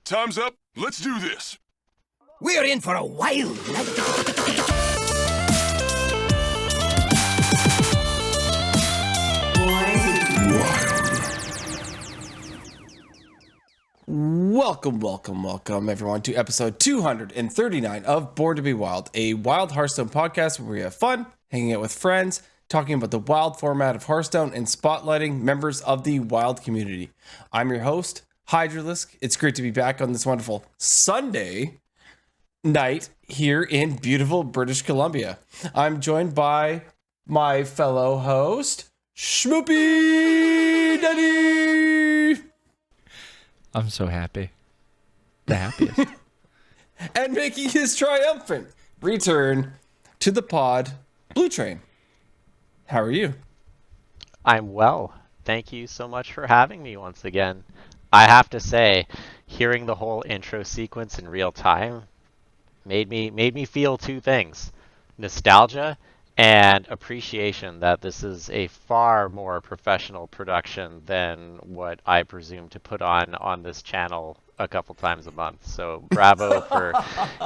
time's up. Let's do this. We're in for a wild Welcome, everyone, to episode 239 of Born to be Wild, a wild Hearthstone podcast where we have fun, hanging out with friends, talking about the wild format of Hearthstone, and spotlighting members of the wild community. I'm your host, Hydralisk. It's great to be back on this wonderful Sunday night here in beautiful British Columbia. I'm joined by my fellow host, Schmoopydady. I'm so happy. The happiest. And making his triumphant return to the pod, Blutrane. How are you? I'm well. Thank you so much for having me once again. I have to say, hearing the whole intro sequence in real time made me feel two things: nostalgia and appreciation that this is a far more professional production than what I presume to put on this channel a couple times a month. So bravo for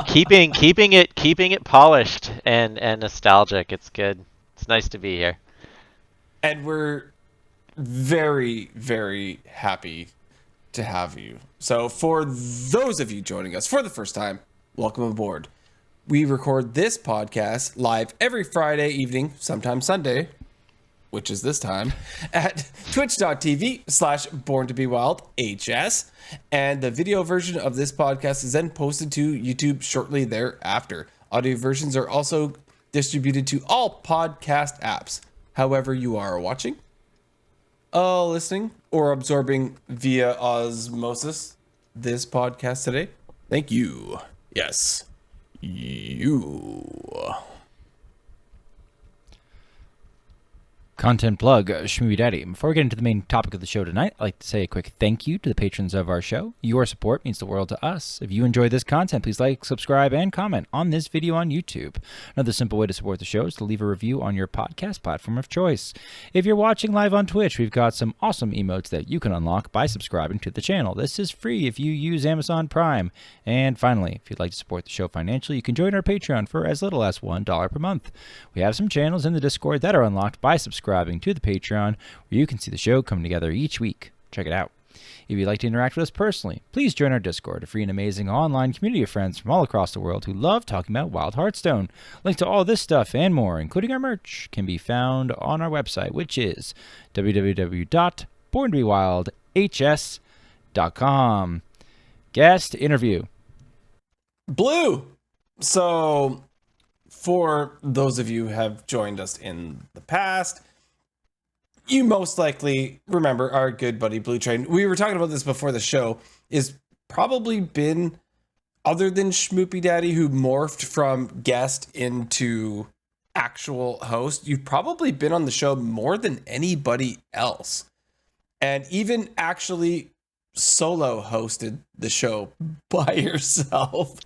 keeping it polished and nostalgic. It's good. It's nice to be here. And we're very, very happy to have you. So for those of you joining us for the first time, welcome aboard. We record this podcast live every Friday evening, sometimes Sunday, which is this time, at twitch.tv/borntobewildhs. And the video version of this podcast is then posted to YouTube shortly thereafter. Audio versions are also distributed to all podcast apps. However you are watching, listening, or absorbing via osmosis this podcast today, thank you. Yes, you. Content plug, Schmoopydady. Before we get into the main topic of the show tonight, I'd like to say a quick thank you to the patrons of our show. Your support means the world to us. If you enjoy this content, please like, subscribe, and comment on this video on YouTube. Another simple way to support the show is to leave a review on your podcast platform of choice. If you're watching live on Twitch, we've got some awesome emotes that you can unlock by subscribing to the channel. This is free if you use Amazon Prime. And finally, if you'd like to support the show financially, you can join our Patreon for as little as $1 per month. We have some channels in the Discord that are unlocked by subscribing to the Patreon, where you can see the show come together each week. Check it out. If you'd like to interact with us personally, please join our Discord, a free and amazing online community of friends from all across the world who love talking about Wild Hearthstone. Links to all this stuff and more, including our merch, can be found on our website, which is www.borntobewildhs.com. Guest interview. Blue. So, for those of you who have joined us in the past, you most likely remember our good buddy Blutrane. We were talking about this before the show. Is probably been, other than Schmoopydady, who morphed from guest into actual host, you've probably been on the show more than anybody else. And even actually solo hosted the show by yourself.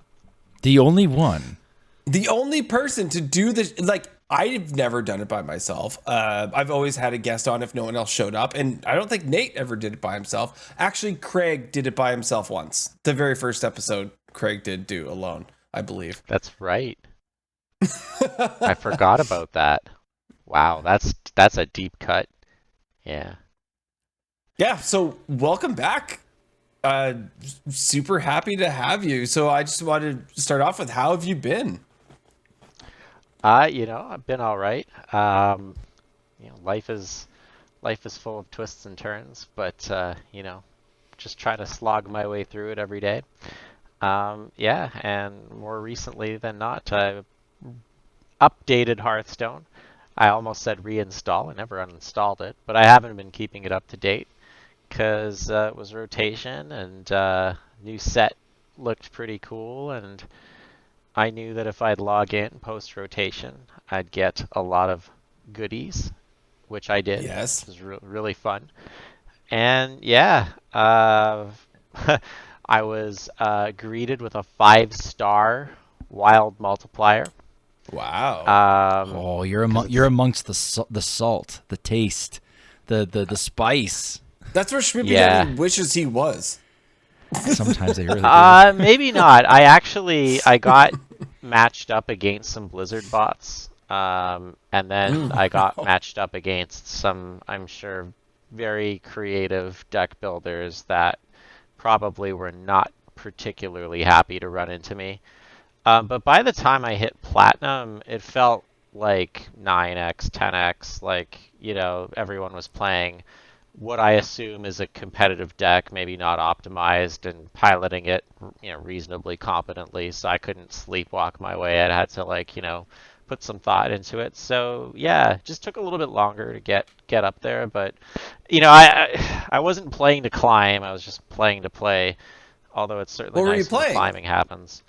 The only one. The only person to do this, like, I've never done it by myself. I've always had a guest on if no one else showed up. And I don't think Nate ever did it by himself. Actually, Craig did it by himself once. The very first episode, Craig did do alone, I believe. That's right. I forgot about that. Wow, that's a deep cut. Yeah. Yeah, so welcome back. Super happy to have you. So I just wanted to start off with, how have you been? I've been all right. Life is full of twists and turns, but just trying to slog my way through it every day. And more recently than not, I updated Hearthstone. I almost said reinstall. I never uninstalled it, but I haven't been keeping it up to date because it was rotation and new set looked pretty cool, and I knew that if I'd log in post-rotation, I'd get a lot of goodies, which I did. Yes. It was really fun. And yeah, I was greeted with a 5-star wild multiplier. Wow. You're amongst the salt, the taste, the spice. That's where Schmoopydady wishes he was. Sometimes they really do. Maybe not. I got matched up against some Blizzard bots, and then I got matched up against some, I'm sure, very creative deck builders that probably were not particularly happy to run into me. But by the time I hit platinum, it felt like 9x, 10x, like, everyone was playing what I assume is a competitive deck, maybe not optimized, and piloting it, reasonably competently. So I couldn't sleepwalk my way. I had to put some thought into it. So yeah, it just took a little bit longer to get up there. But I wasn't playing to climb. I was just playing to play. Although it's certainly What were you nice when playing? climbing happens.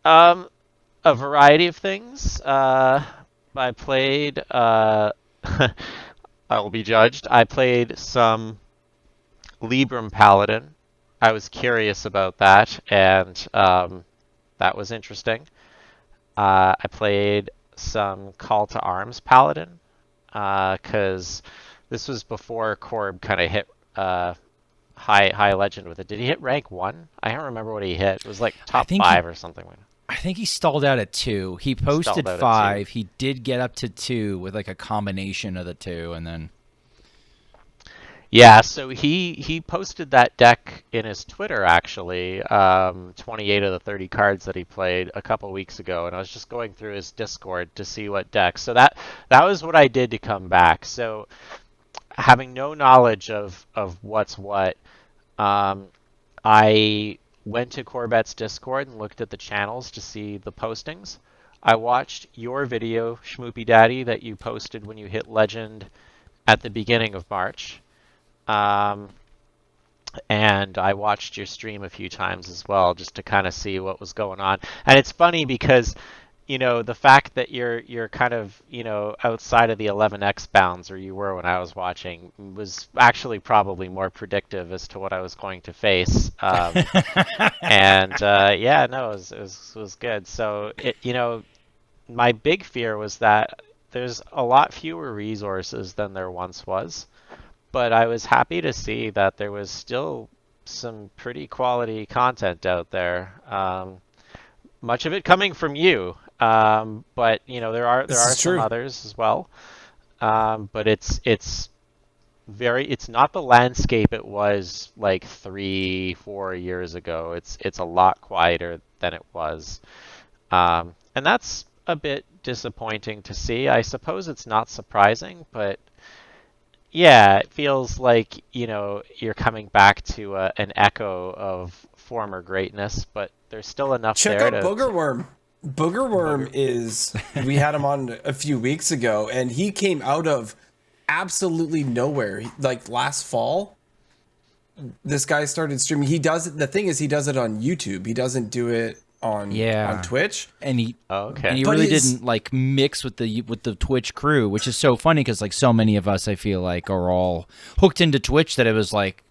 A variety of things. I played. I will be judged. I played some Libram Paladin. I was curious about that, and that was interesting. I played some Call to Arms Paladin, because this was before Corb kind of hit high legend with it. Did he hit rank 1? I don't remember what he hit. It was like top 5 or something. I think he stalled out at 2. He posted 5. He did get up to 2 with like a combination of the 2, and then. Yeah, so he posted that deck in his Twitter actually, 28 of the 30 cards that he played a couple weeks ago, and I was just going through his Discord to see what decks. So that was what I did to come back. So having no knowledge of what's what, I went to Corbett's Discord and looked at the channels to see the postings. I watched your video, Schmoopydady, that you posted when you hit Legend at the beginning of March. And I watched your stream a few times as well, just to kind of see what was going on. And it's funny because, the fact that you're kind of, outside of the 11x bounds, or you were when I was watching, was actually probably more predictive as to what I was going to face. And yeah, no, it was good. So my big fear was that there's a lot fewer resources than there once was. But I was happy to see that there was still some pretty quality content out there. Much of it coming from you, but there are some others as well. But it's not the landscape it was like 3-4 years ago. It's a lot quieter than it was, and that's a bit disappointing to see. I suppose it's not surprising, but. Yeah, it feels like, you're coming back to an echo of former greatness, but there's still enough Check there out Boogerworm. Boogerworm is, we had him on a few weeks ago, and he came out of absolutely nowhere. Like last fall, this guy started streaming. The thing is, he does it on YouTube. He doesn't do it on Twitch, and he okay. And he really didn't like mix with the Twitch crew, which is so funny because like so many of us I feel like are all hooked into Twitch that it was like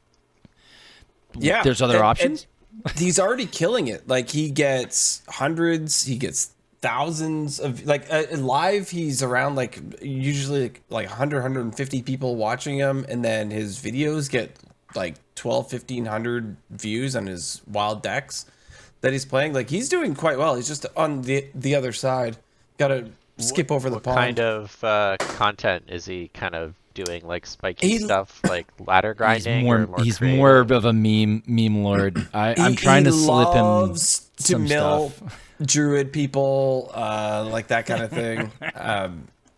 there's other options. And he's already killing it. Like he gets hundreds, he gets thousands of live. He's around like usually like 100 150 people watching him, and then his videos get like 1,200-1,500 views on his wild decks that he's playing. Like he's doing quite well. He's just on the other side. Gotta skip over the pond. What kind of content is he kind of doing? Like spiky stuff, like ladder grinding? He's more of a meme lord. I'm trying to slip him some stuff. Druid people, like that kind of thing.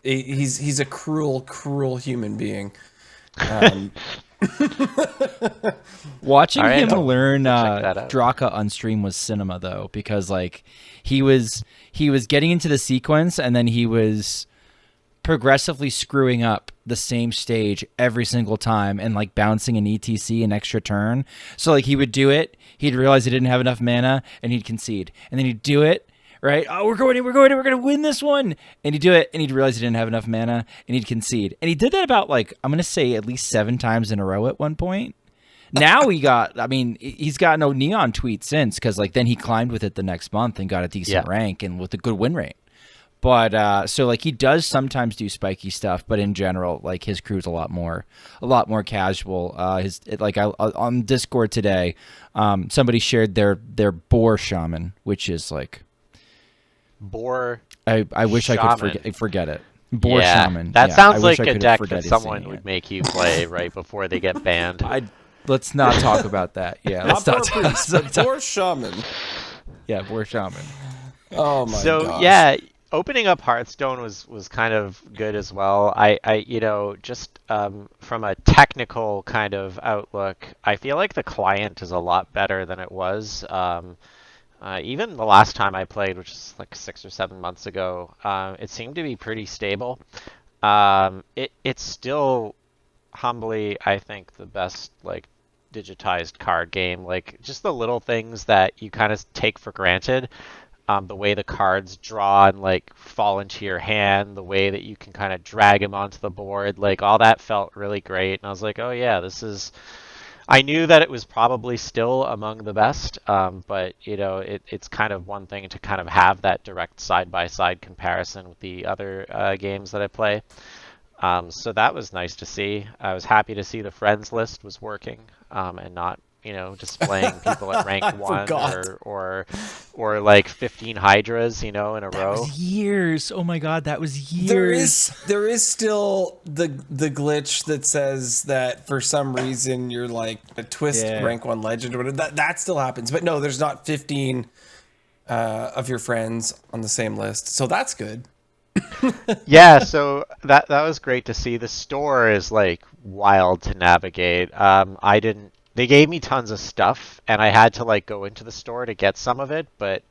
He's a cruel human being. Watching him learn Draka on stream was cinema though, because like he was getting into the sequence and then he was progressively screwing up the same stage every single time and like bouncing an ETC an extra turn. So like he would do it, he'd realize he didn't have enough mana and he'd concede, and then he'd do it. Right? Oh, we're going in, we're going to win this one. And he'd do it, and he'd realize he didn't have enough mana, and he'd concede. And he did that about, like, I'm going to say at least 7 times in a row at one point. Now he's got no neon tweet since, because, like, then he climbed with it the next month and got a decent rank and with a good win rate. But so like he does sometimes do spiky stuff, but in general, like his crew's a lot more casual. On Discord today, somebody shared their boar shaman, which is like Boar. I wish Shaman. I could forget it. Boar Yeah, shaman. that Yeah, sounds I wish like I a could have deck that forgetted someone saying would it. make you play right before they get banned. Let's not talk about that. Yeah, Not let's not poor talk priest, but poor shaman. Yeah, boar shaman. Oh my So gosh. yeah, opening up Hearthstone was kind of good as well. I just from a technical kind of outlook, I feel like the client is a lot better than it was. Even the last time I played, which is like 6 or 7 months ago, it seemed to be pretty stable. It's still humbly, I think, the best like digitized card game. Like just the little things that you kind of take for granted. The way the cards draw and like fall into your hand, the way that you can kind of drag them onto the board, like all that felt really great. And I was like, oh yeah, this is. I knew that it was probably still among the best, but it's kind of one thing to kind of have that direct side-by-side comparison with the other games that I play. So that was nice to see. I was happy to see the friends list was working and not, displaying people at rank I 1 forgot. or like 15 Hydras, in a That row. was years. Oh my god, that was years. There is still the glitch that says that for some reason you're like a twist Yeah. rank 1 legend or whatever. That still happens. But no, there's not 15 of your friends on the same list. So that's good. Yeah, so that was great to see. The store is like wild to navigate. I didn't. They gave me tons of stuff, and I had to like go into the store to get some of it. But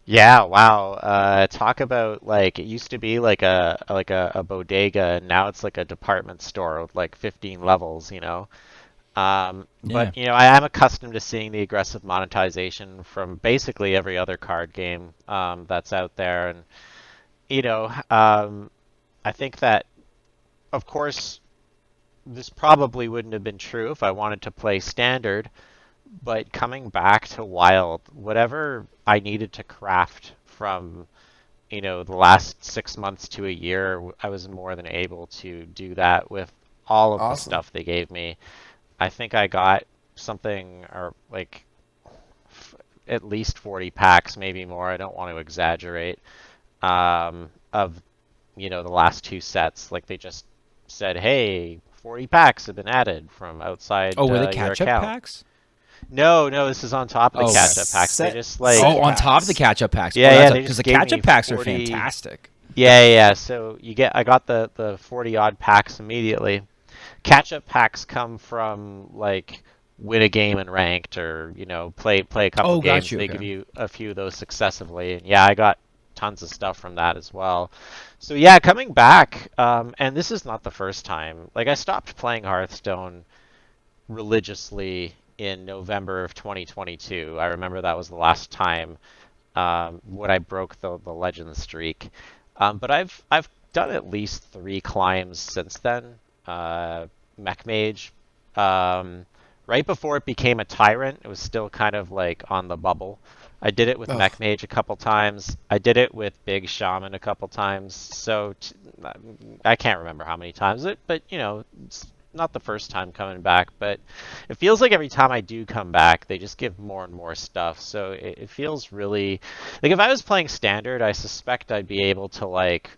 yeah, wow. Talk about like it used to be like a bodega, and now it's like a department store with like 15 levels. Yeah. But I am accustomed to seeing the aggressive monetization from basically every other card game that's out there, and I think that, of course, this probably wouldn't have been true if I wanted to play standard, but coming back to wild, whatever I needed to craft from, the last 6 months to a year, I was more than able to do that with all of the Awesome. stuff they gave me. I think I got something or like at least 40 packs, maybe more. I don't want to exaggerate. Of the last 2 sets. Like they just said, hey, 40 packs have been added from outside Oh, were they your catch-up account. packs? No, this is on top of the Oh, catch-up packs. They set- just like Oh, on top of the packs. catch-up packs. Yeah, they Because just the gave me catch-up packs are 40 fantastic. yeah. So I got the 40 odd packs immediately. Catch-up packs come from like win a game in ranked or play a couple Oh, got games. you, They okay. give you a few of those successively, and yeah, I got tons of stuff from that as well. So yeah, coming back, and this is not the first time. Like I stopped playing Hearthstone religiously in November of 2022. I remember that was the last time when I broke the legend streak. But I've done at least 3 climbs since then. Mech Mage. Right before it became a Tyrant, it was still kind of like on the bubble. I did it with Ugh. Mech Mage a couple times. I did it with Big Shaman a couple times. So I can't remember how many times but it's not the first time coming back. But it feels like every time I do come back, they just give more and more stuff. So it feels really like if I was playing Standard, I suspect I'd be able to like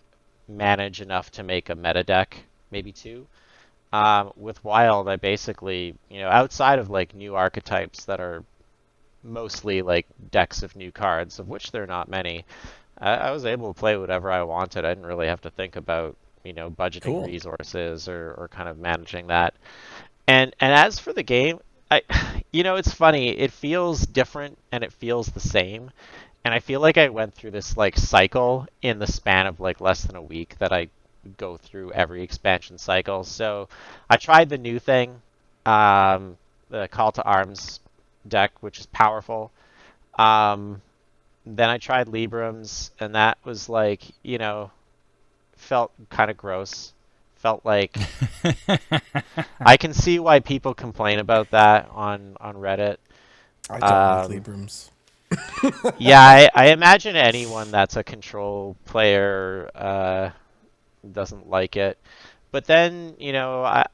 manage enough to make a meta deck, maybe 2. With Wild, I basically, outside of like new archetypes that are mostly like decks of new cards, of which there are not many, I was able to play whatever I wanted. I didn't really have to think about, budgeting Cool. resources or kind of managing that. And as for the game, it's funny. It feels different and it feels the same. And I feel like I went through this like cycle in the span of like less than a week that I go through every expansion cycle. So I tried the new thing, the Call to Arms deck, which is powerful. Then I tried Librams, and that was like, felt kind of gross. Felt like I can see why people complain about that on Reddit. I don't like Librams. Yeah, I imagine anyone that's a control player doesn't like it. But then,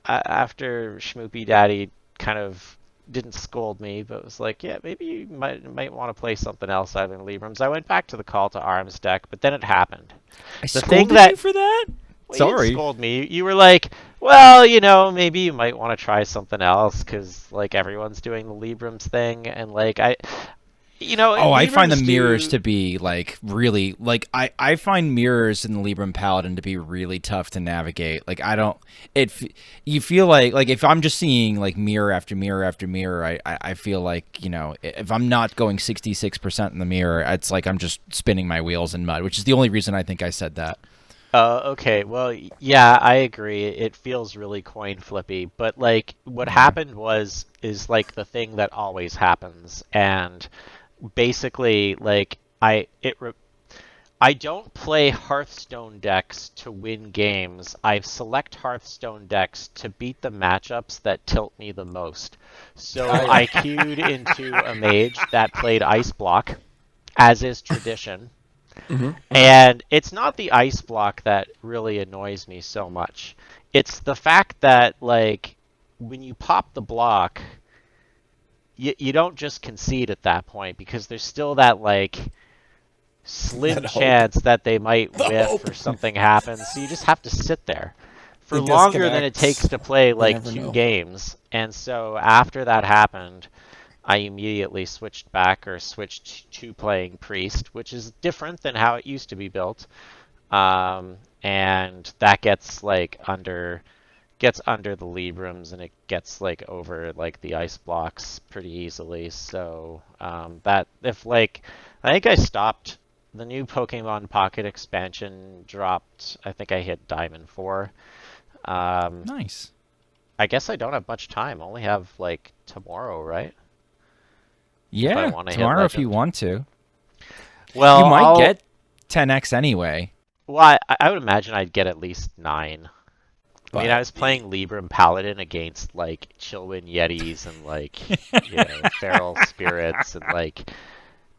after Schmoopydady kind of didn't scold me, but was like, yeah, maybe you might want to play something else other than Librams. I went back to the Call to Arms deck, but then it happened. I The thing scolded that you for that? Well, you didn't Sorry. scold me. You were like, well, maybe you might want to try something else because like everyone's doing the Librams thing, and like Oh, I find the Librams mirrors do. to be like really like I find mirrors in the Libram Paladin to be really tough to navigate. Like I don't you feel like if I'm just seeing like mirror after mirror after mirror, I feel like, if I'm not going 66% in the mirror, it's like I'm just spinning my wheels in mud, which is the only reason I think I said that. Okay. Well, yeah, I agree. It feels really coin flippy, but like what Yeah. happened is like the thing that always happens, and basically like I don't play Hearthstone decks to win games. I select Hearthstone decks to beat the matchups that tilt me the most. So I queued into a mage that played Ice Block, as is tradition. And it's not the ice block that really annoys me so much. It's the fact that, like, when you pop the block, you don't just concede at that point because there's still that, like, slim That hope. chance that they might The whiff hope. or something happens. So you just have to sit there for The longer than it takes disconnects. to play, You like, never two know. games. And so after that happened, I immediately switched back or switched to playing Priest, which is different than how it used to be built. And that gets under the Librams and it gets like over like the ice blocks pretty easily. So that if like I think I stopped the new Pokemon Pocket expansion dropped. I think I hit Diamond 4. Um, Nice. I guess I don't have much time. I only have like tomorrow, right? If I Yeah, want to hit tomorrow if you Legend. want to. You Well, might I'll. get 10x anyway. Well, I would imagine I'd get at least 9. I mean, I But was playing Libram Paladin against like Chillwind Yetis and like feral spirits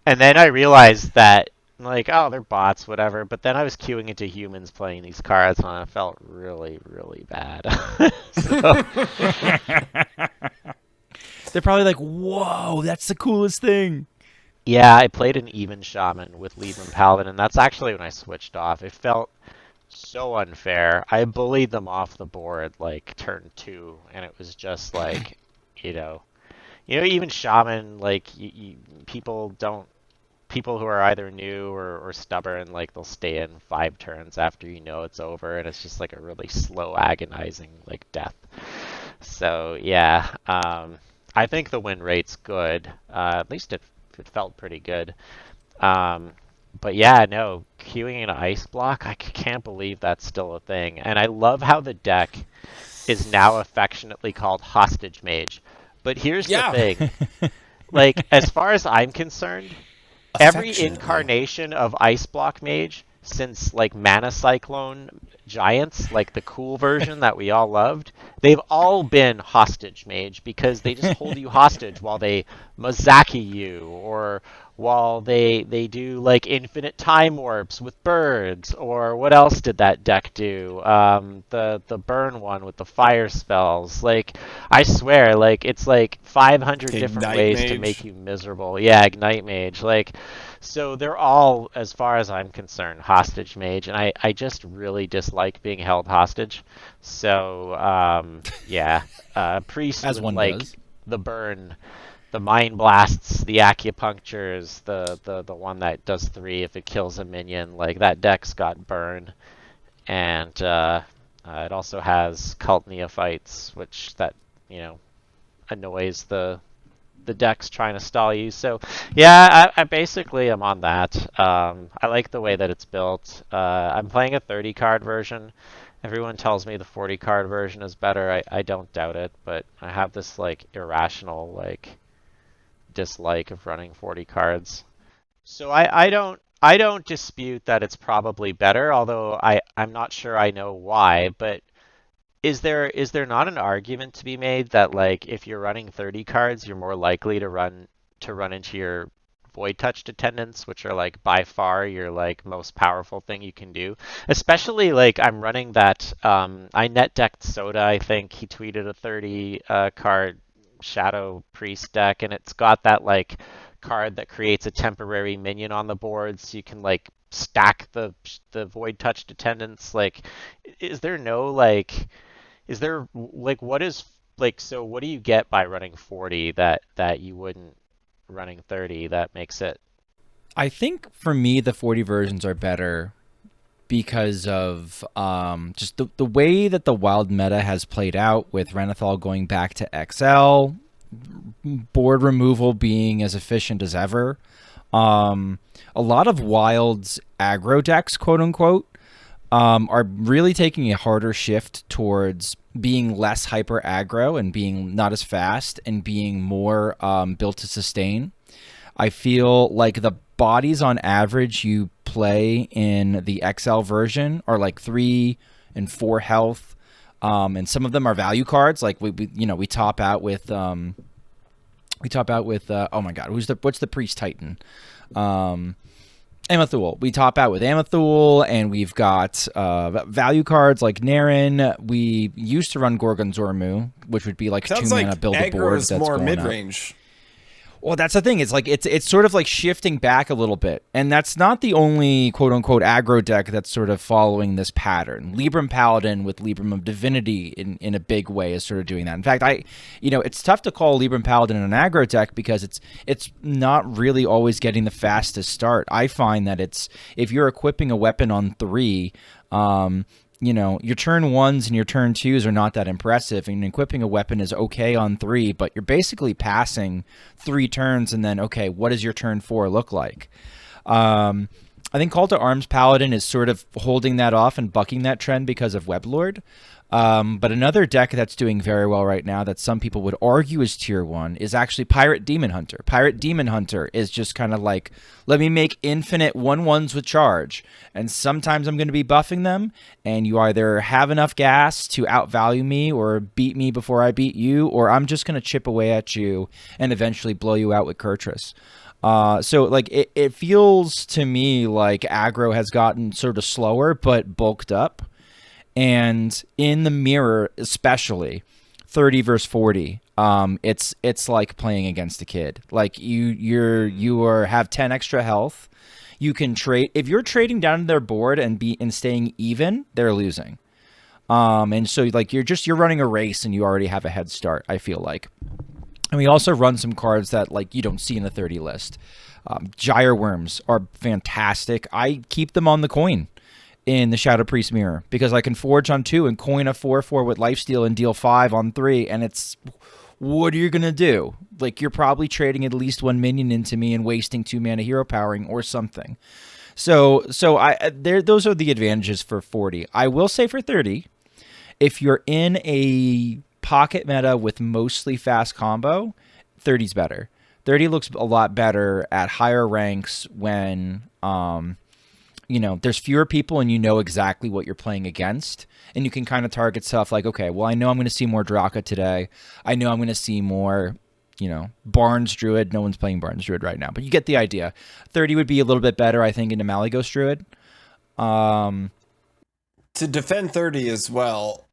and then I realized that like oh they're bots whatever. But then I was queuing into humans playing these cards and I felt really really bad. So They're probably like, "Whoa, that's the coolest thing." yeah, I played an even shaman with Libram Paladin, and that's actually when I switched off. It felt so unfair. I bullied them off the board like turn 2, and it was just like you know. Even shaman, like people who are either new or stubborn, like they'll stay in 5 turns after it's over, and it's just like a really slow, agonizing like death. So yeah, I think the win rate's good. At least it felt pretty good. Um, but yeah, no, queuing in an ice block, I can't believe that's still a thing. And I love how the deck is now affectionately called Hostage Mage. But here's the yeah, thing. Like, as far as I'm concerned, every affectionately. incarnation of Ice Block Mage since, like, Mana Cyclone Giants, like the cool version that we all loved, they've all been Hostage Mage because they just hold you hostage while they Mazaki you or while they do like infinite time warps with birds, or what else did that deck do? The burn one with the fire spells. Like I swear, like it's like 500 different Ignite ways to make mage. you miserable. Yeah, Ignite Mage. Like so they're all, as far as I'm concerned, hostage mage, and I just really dislike being held hostage. So yeah, priest As with one like does. the burn, the mind blasts, the acupunctures, the one that does 3 if it kills a minion. Like that deck's got burn, and it also has cult neophytes, which that you know annoys the deck's trying to stall you. So yeah, I basically am on that. I like the way that it's built. I'm playing a 30 card version. Everyone tells me the 40 card version is better. I don't doubt it, but I have this like irrational like dislike of running 40 cards. So I don't dispute that it's probably better, although I'm not sure I know why, but is there not an argument to be made that like if you're running 30 cards, you're more likely to run into your Void Touched Attendants, which are like by far your like most powerful thing you can do. Especially like I'm running that I net decked Soda, I think he tweeted a 30 card Shadow Priest deck, and it's got that like card that creates a temporary minion on the board, so you can like stack the Void Touched Attendants. Like, is there no like, is there like what is like so what do you get by running 40 that you wouldn't running 30 that makes it? I think for me, the 40 versions are better because of just the way that the wild meta has played out, with Renathal going back to XL, board removal being as efficient as ever. A lot of wild's aggro decks, quote unquote, are really taking a harder shift towards being less hyper aggro and being not as fast and being more built to sustain. I feel like the bodies on average you play in the XL version are like 3 and 4 health, and some of them are value cards. Like we top out with oh my god, what's the Priest Titan? Amathul. We top out with Amathul, and we've got value cards like Naren. We used to run Gorgon Zormu, which would be like Sounds 2 like mana build a aggro board is that's more going mid up. range. Well, that's the thing. It's like it's sort of like shifting back a little bit, and that's not the only quote unquote aggro deck that's sort of following this pattern. Libram Paladin with Libram of Divinity in a big way is sort of doing that. In fact, it's tough to call Libram Paladin an aggro deck because it's not really always getting the fastest start. I find that if you're equipping a weapon on 3. Your turn 1s and your turn 2s are not that impressive, and equipping a weapon is okay on 3, but you're basically passing 3 turns, and then, okay, what does your turn 4 look like? I think Call to Arms Paladin is sort of holding that off and bucking that trend because of Weblord. But another deck that's doing very well right now that some people would argue is tier 1 is actually Pirate Demon Hunter. Pirate Demon Hunter is just kind of like, let me make infinite 1/1s with charge, and sometimes I'm going to be buffing them, and you either have enough gas to outvalue me or beat me before I beat you, or I'm just going to chip away at you and eventually blow you out with Kurtrus. So like it feels to me like aggro has gotten sort of slower but bulked up. And in the mirror, especially 30 versus 40, it's like playing against a kid. Like you have 10 extra health. You can trade if you're trading down to their board and staying even, they're losing. And so like you're running a race and you already have a head start, I feel like. And we also run some cards that like you don't see in the 30 list. Gyre Worms are fantastic. I keep them on the coin in the Shadow Priest mirror because I can forge on 2 and coin a 4/4 with lifesteal and deal 5 on 3, and it's what are you gonna do? Like you're probably trading at least 1 minion into me and wasting 2 mana hero powering or something. So those are the advantages for 40. I will say for 30, if you're in a pocket meta with mostly fast combo, 30's better. 30 looks a lot better at higher ranks when there's fewer people and you know exactly what you're playing against, and you can kind of target stuff like, okay, well, I know I'm going to see more Draka today. I know I'm going to see more, Barnes Druid. No one's playing Barnes Druid right now, but you get the idea. 30 would be a little bit better, I think, into Malygos Druid. To defend 30 as well,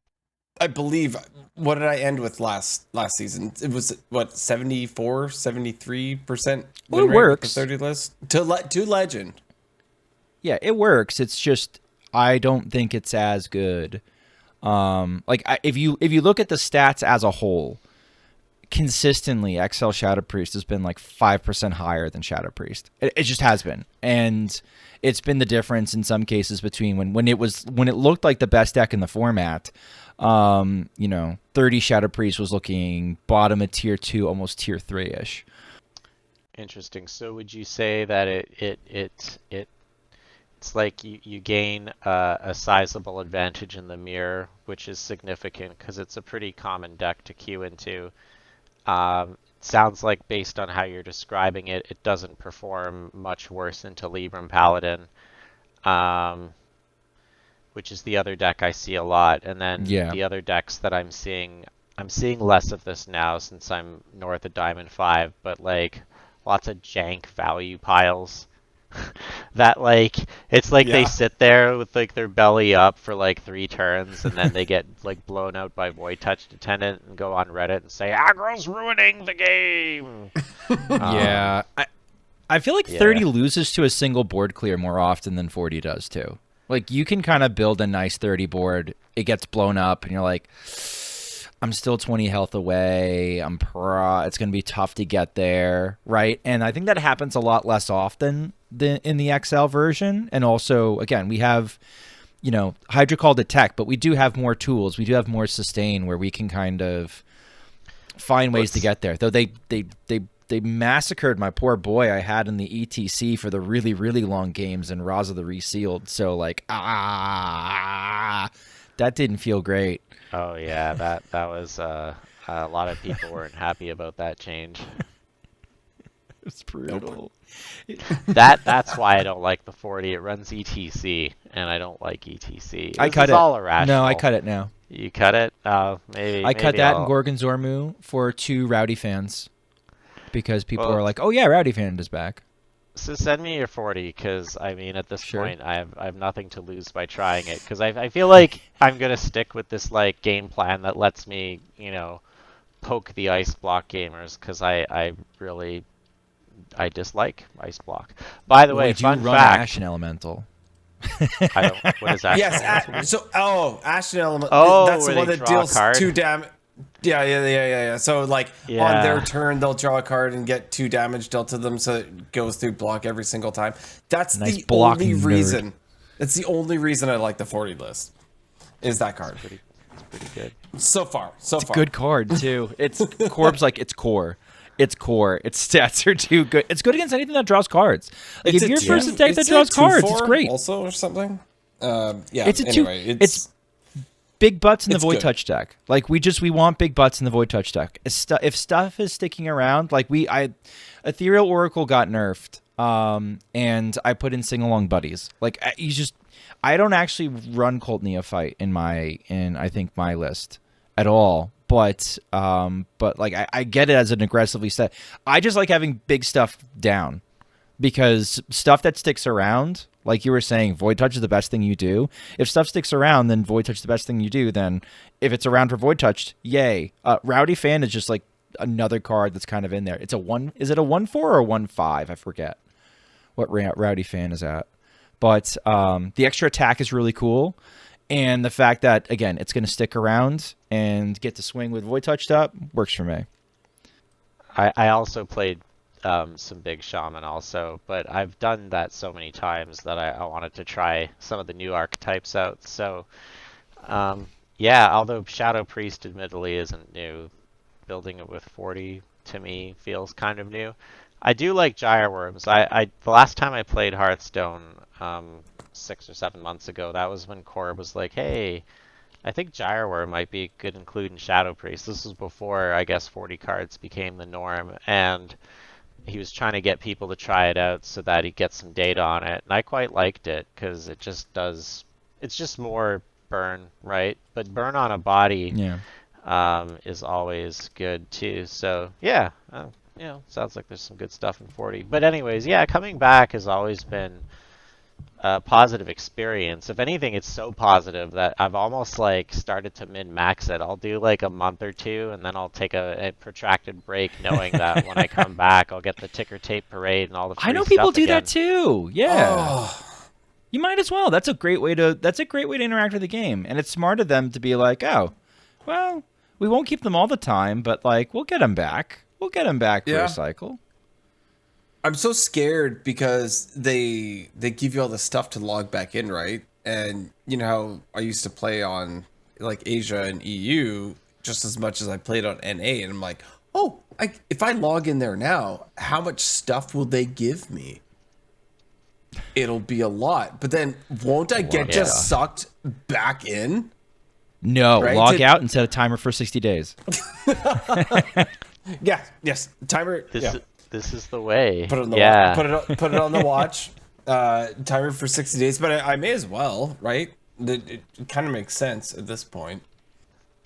I believe, what did I end with last season? It was, 74, 73% Well, it works. The 30 list? To Legend. Yeah, it works. It's just I don't think it's as good. If you look at the stats as a whole, consistently XL Shadow Priest has been like 5% higher than Shadow Priest. It just has been, and it's been the difference in some cases between when it looked like the best deck in the format. 30 Shadow Priest was looking bottom of tier 2, almost tier 3-ish. Interesting. So would you say that it's like you gain a sizable advantage in the mirror, which is significant because it's a pretty common deck to queue into. Sounds like based on how you're describing it, it doesn't perform much worse into Libram Paladin, which is the other deck I see a lot. And then the other decks that I'm seeing less of this now since I'm north of Diamond 5, but like lots of jank value piles. That like it's like they sit there with like their belly up for like 3 turns and then they get like blown out by Void Touch Attendant and go on Reddit and say aggro's ruining the game. Yeah, I feel like 30 loses to a single board clear more often than 40 does too. Like you can kind of build a nice 30 board, it gets blown up, and you're like, I'm still 20 health away. It's going to be tough to get there, right? And I think that happens a lot less often than in the XL version. And also, again, we have, you know, Hydra called it tech, but we do have more tools. We do have more sustain where we can kind of find ways to get there. Though they massacred my poor boy I had in the ETC for the really, really long games in Raza the Resealed. So like, that didn't feel great. Oh yeah, that was a lot of people weren't happy about that change. It's brutal. That's why I don't like the 40. It runs ETC, and I don't like ETC. I cut it. All irrational. No, I cut it now. You cut it? Maybe. I cut maybe that in Gorgonzormu for 2 Rowdy fans because people are like, "Oh yeah, Rowdy fan is back." So send me your 40, because I mean, at this point, I have nothing to lose by trying it. Because I feel like I'm gonna stick with this like game plan that lets me, you know, poke the ice block gamers. Because I dislike ice block. By the way, fun fact. Ashen Elemental. I don't. What is Ashen? Yes. Ashen Elemental. Oh, that's the where one they that draw a deals card? 2 damage. Yeah. So like on their turn, they'll draw a card and get 2 damage dealt to them, so it goes through block every single time. That's nice the blocking only reason. That's the only reason I like the 40 list. Is that card? It's pretty good. So far. It's a good card too. It's Corb's like it's core. Its stats are too good. It's good against anything that draws cards. Like if you're first deck that draws cards, it's great. Also or something. It's a anyway, it's big butts in the Void good. Touch deck. Like we want big butts in the Void Touch deck. If stuff is sticking around, like Ethereal Oracle got nerfed, and I put in Sing Along Buddies. Like I don't actually run Cult Neophyte in I think my list at all. But like I get it as an aggressively set. I just like having big stuff down because stuff that sticks around, like you were saying, Void Touch is the best thing you do. If stuff sticks around, then Void Touch is the best thing you do. Then if it's around for Void Touch, yay. Rowdy Fan is just like another card that's kind of in there. It's a 1. Is it a 1/4 or a 1/5? I forget what Rowdy Fan is at. But the extra attack is really cool. And the fact that, again, it's going to stick around and get to swing with Void Touched up works for me. I also played some Big Shaman also, but I've done that so many times that I wanted to try some of the new archetypes out. So, yeah, although Shadow Priest admittedly isn't new, building it with 40 to me feels kind of new. I do like Gyre Worms. The last time I played Hearthstone, 6 or 7 months ago, that was when Corb was like, hey, I think Gyre Worm might be good to include in Shadow Priest. This was before, I guess, 40 cards became the norm, and he was trying to get people to try it out so that he'd get some data on it, and I quite liked it, because it just does, it's just more burn, right? But burn on a body is always good, too. So, yeah, you know, sounds like there's some good stuff in 40. But anyways, yeah, coming back has always been a positive experience. If anything, it's so positive that I've almost like started to min-max it. I'll do like a month or 2, and then I'll take a protracted break, knowing that when I come back, I'll get the ticker tape parade and all the free I know people stuff do again. that too. Yeah, you might as well. That's a great way to interact with the game, and it's smart of them to be like, oh, well, we won't keep them all the time, but like we'll get them back. We'll get them back for a cycle. I'm so scared because they give you all the stuff to log back in, right? And you know how I used to play on like Asia and EU just as much as I played on NA, and I'm like, oh, if I log in there now, how much stuff will they give me? It'll be a lot, but then won't I get just sucked back in? No, right? log out and set a timer for 60 days. Yes, timer. This is the way. Put it on the put it on the watch. Timer for 60 days, but I may as well, right? It kind of makes sense at this point.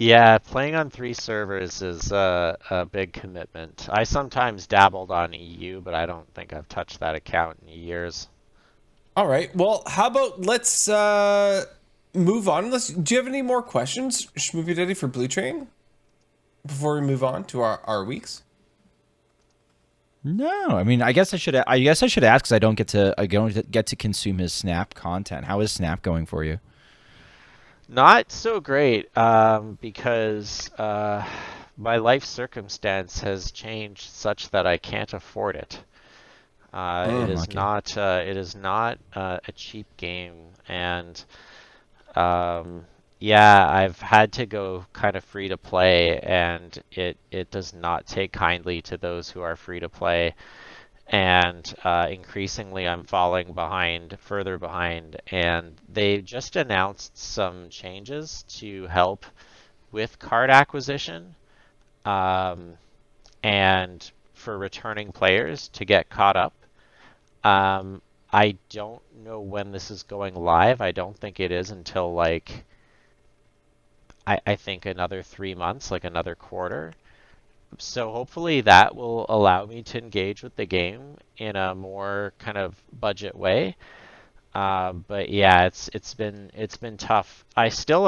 Yeah, playing on 3 servers is a big commitment. I sometimes dabbled on EU, but I don't think I've touched that account in years. All right. Well, how about let's move on. Do you have any more questions, Schmoopydady, for Blutrane before we move on to our weeks? No, I mean, I guess I should. I guess I should ask because I don't get to consume his Snap content. How is Snap going for you? Not so great, because my life circumstance has changed such that I can't afford it. Okay. It is not a cheap game, and yeah, I've had to go kind of free to play, and it does not take kindly to those who are free to play. And increasingly, I'm falling behind, further behind. And they just announced some changes to help with card acquisition, um, and for returning players to get caught up. Um, I don't know when this is going live. I don't think it is until like I think another 3 months, like another quarter. So hopefully that will allow me to engage with the game in a more kind of budget way. But yeah, it's been tough. I still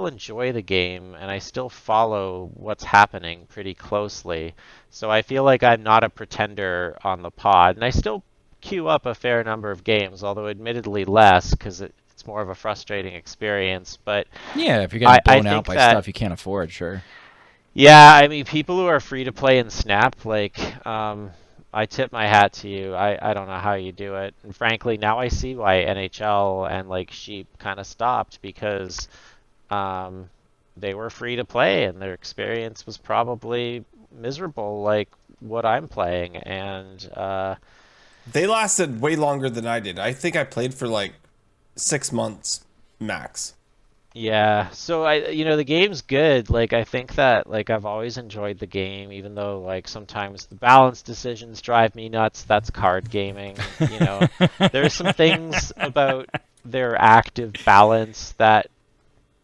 enjoy the game and I still follow what's happening pretty closely. So I feel like I'm not a pretender on the pod, and I still queue up a fair number of games, although admittedly less because it's more of a frustrating experience. But Yeah, if you're getting I blown out think by that stuff you can't afford, sure. yeah, I mean, people who are free to play in Snap, like, I tip my hat to you. I don't know how you do it. And frankly, now I see why NHL and like Sheep kind of stopped because um, they were free to play and their experience was probably miserable, like what I'm playing. And They lasted way longer than I did. I think I played for like 6 months max. yeah, so the game's good. Like I think that like I've always enjoyed the game, even though like sometimes the balance decisions drive me nuts. That's card gaming. There's some things about their active balance that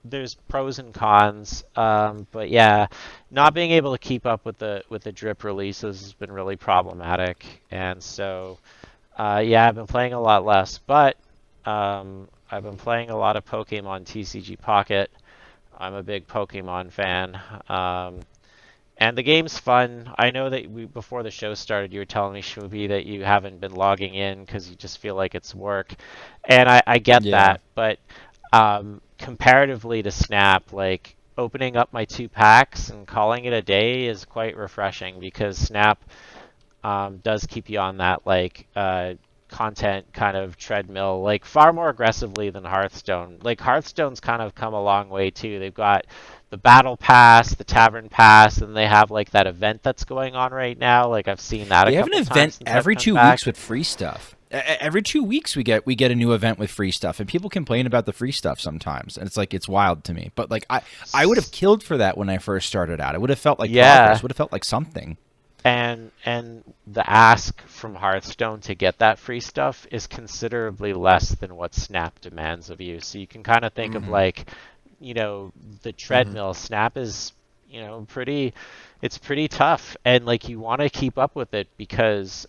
there's pros and cons. But yeah, not being able to keep up with the drip releases has been really problematic. And so yeah, I've been playing a lot less, but I've been playing a lot of Pokemon TCG Pocket. I'm a big Pokemon fan. And the game's fun. I know that before the show started, you were telling me, Shmubi, that you haven't been logging in because you just feel like it's work. And I get Yeah. that, but comparatively to Snap, like opening up my 2 packs and calling it a day is quite refreshing because Snap does keep you on that like content kind of treadmill, like far more aggressively than Hearthstone. Like Hearthstone's kind of come a long way too. They've got the battle pass, the tavern pass, and they have like that event that's going on right now. Like I've seen that a They have an couple times event since I've every come 2 weeks back. with free stuff. Every 2 weeks we get a new event with free stuff, and people complain about the free stuff sometimes, and it's like it's wild to me. But like I would have killed for that when I first started out. It would have felt like progress. Yeah, Would have felt like something. and the ask from Hearthstone to get that free stuff is considerably less than what Snap demands of you. So you can kind of think of like, the treadmill. Snap is, pretty, it's pretty tough, and like you want to keep up with it because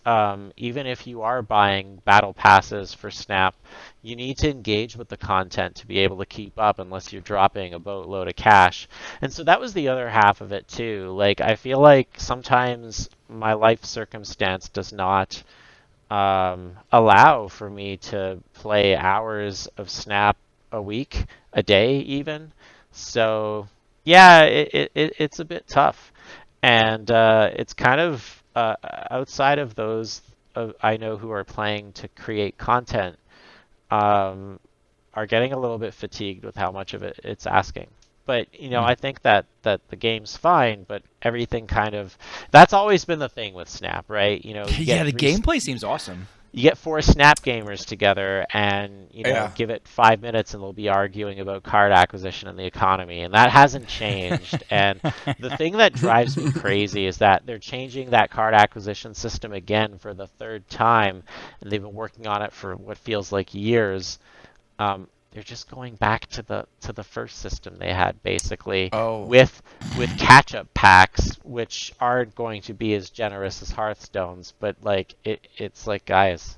even if you are buying battle passes for Snap, you need to engage with the content to be able to keep up unless you're dropping a boatload of cash. And so that was the other half of it too. Like I feel like sometimes my life circumstance does not allow for me to play hours of Snap a week, a day even. So yeah, it's a bit tough, and it's kind of outside of those I know who are playing to create content, um, are getting a little bit fatigued with how much of it it's asking. But I think that the game's fine, but everything kind of that's always been the thing with Snap, right? You Yeah, get the gameplay seems awesome. you get 4 Snap gamers together and Yeah. give it 5 minutes and they'll be arguing about card acquisition and the economy, and that hasn't changed. And the thing that drives me crazy is that they're changing that card acquisition system again for the third time, and they've been working on it for what feels like years. they're just going back to the first system they had, basically, Oh. with catch-up packs, which aren't going to be as generous as Hearthstone's, but like it's like, guys,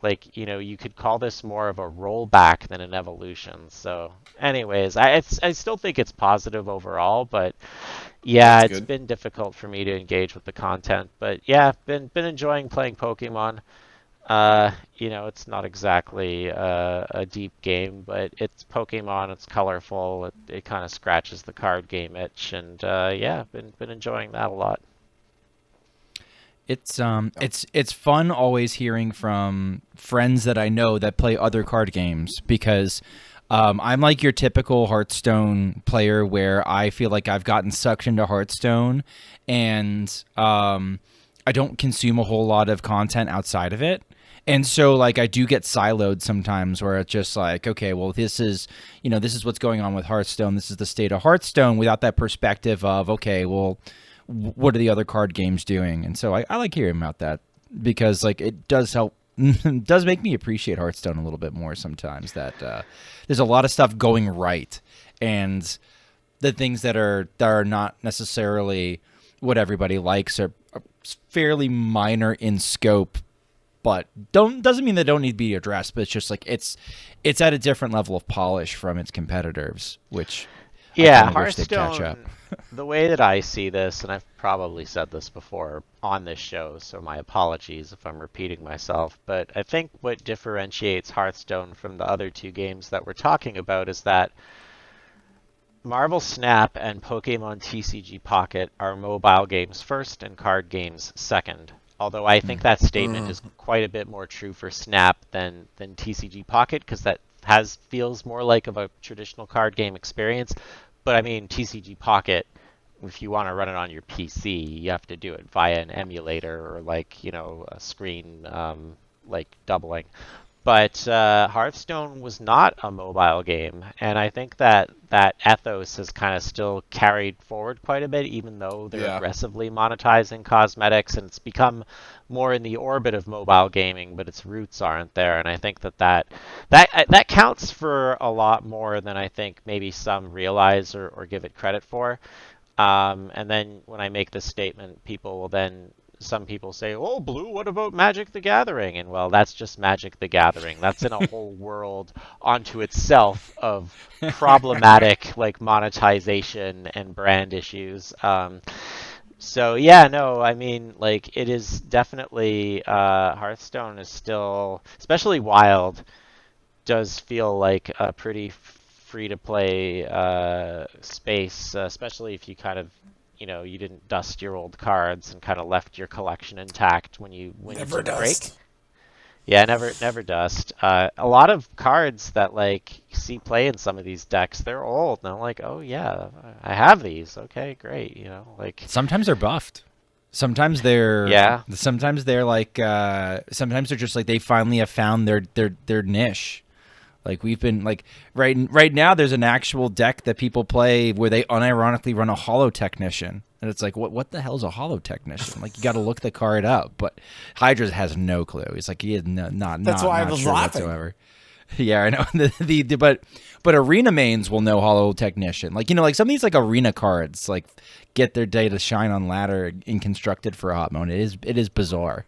like, you could call this more of a rollback than an evolution. So anyways, I still think it's positive overall, but yeah, That's it's good. been difficult for me to engage with the content. But yeah, been enjoying playing Pokemon. It's not exactly a deep game, but it's Pokemon, it's colorful, it kind of scratches the card game itch, and yeah, been enjoying that a lot. It's fun always hearing from friends that I know that play other card games, because I'm like your typical Hearthstone player where I feel like I've gotten sucked into Hearthstone, and I don't consume a whole lot of content outside of it. And so, like, I do get siloed sometimes, where it's just like, okay, well, this is what's going on with Hearthstone. This is the state of Hearthstone, without that perspective of, okay, well, what are the other card games doing? And so I like hearing about that, because like it does help. It does make me appreciate Hearthstone a little bit more sometimes, that there's a lot of stuff going right, and the things that are not necessarily what everybody likes are fairly minor in scope, but doesn't mean they don't need to be addressed. But it's just like it's at a different level of polish from its competitors, which Yeah, I kinda wish they'd catch up. Hearthstone, the way that I see this, and I've probably said this before on this show, so my apologies if I'm repeating myself, but I think what differentiates Hearthstone from the other two games that we're talking about is that Marvel Snap and Pokemon TCG Pocket are mobile games first and card games second. Although I think that statement is quite a bit more true for Snap than TCG Pocket, because that feels more like of a traditional card game experience. But I mean, TCG Pocket, if you want to run it on your PC, you have to do it via an emulator or like, a screen like doubling. But Hearthstone was not a mobile game, and I think that ethos has kind of still carried forward quite a bit, even though they're Yeah. aggressively monetizing cosmetics, and it's become more in the orbit of mobile gaming, but its roots aren't there. And I think that counts for a lot more than I think maybe some realize or give it credit for. And then when I make this statement, some people say, "Oh, Blue, what about Magic the Gathering?" And well, that's just Magic the Gathering. That's in a whole world onto itself of problematic like monetization and brand issues. So yeah, no, I mean, like, it is definitely Hearthstone is still, especially Wild, does feel like a pretty free to play space, especially if you kind of, you didn't dust your old cards and kind of left your collection intact when you Never took a break. dust. Yeah, never dust. A lot of cards that like you see play in some of these decks, they're old, and I'm like, oh yeah, I have these. Okay, great. Like, Sometimes they're buffed. yeah. Sometimes they're like sometimes they're just like they finally have found their niche. Like we've been like right now there's an actual deck that people play where they unironically run a Holo Technician. And it's like, what the hell's a Holo Technician? Like, you got to look the card up. But Hydra has no clue. He's like, he is not That's why I not was sure laughing. whatsoever. Yeah, I know. But arena mains will know Holo Technician. Like, like some of these like arena cards like get their day to shine on ladder in constructed for a hot moment. It is bizarre.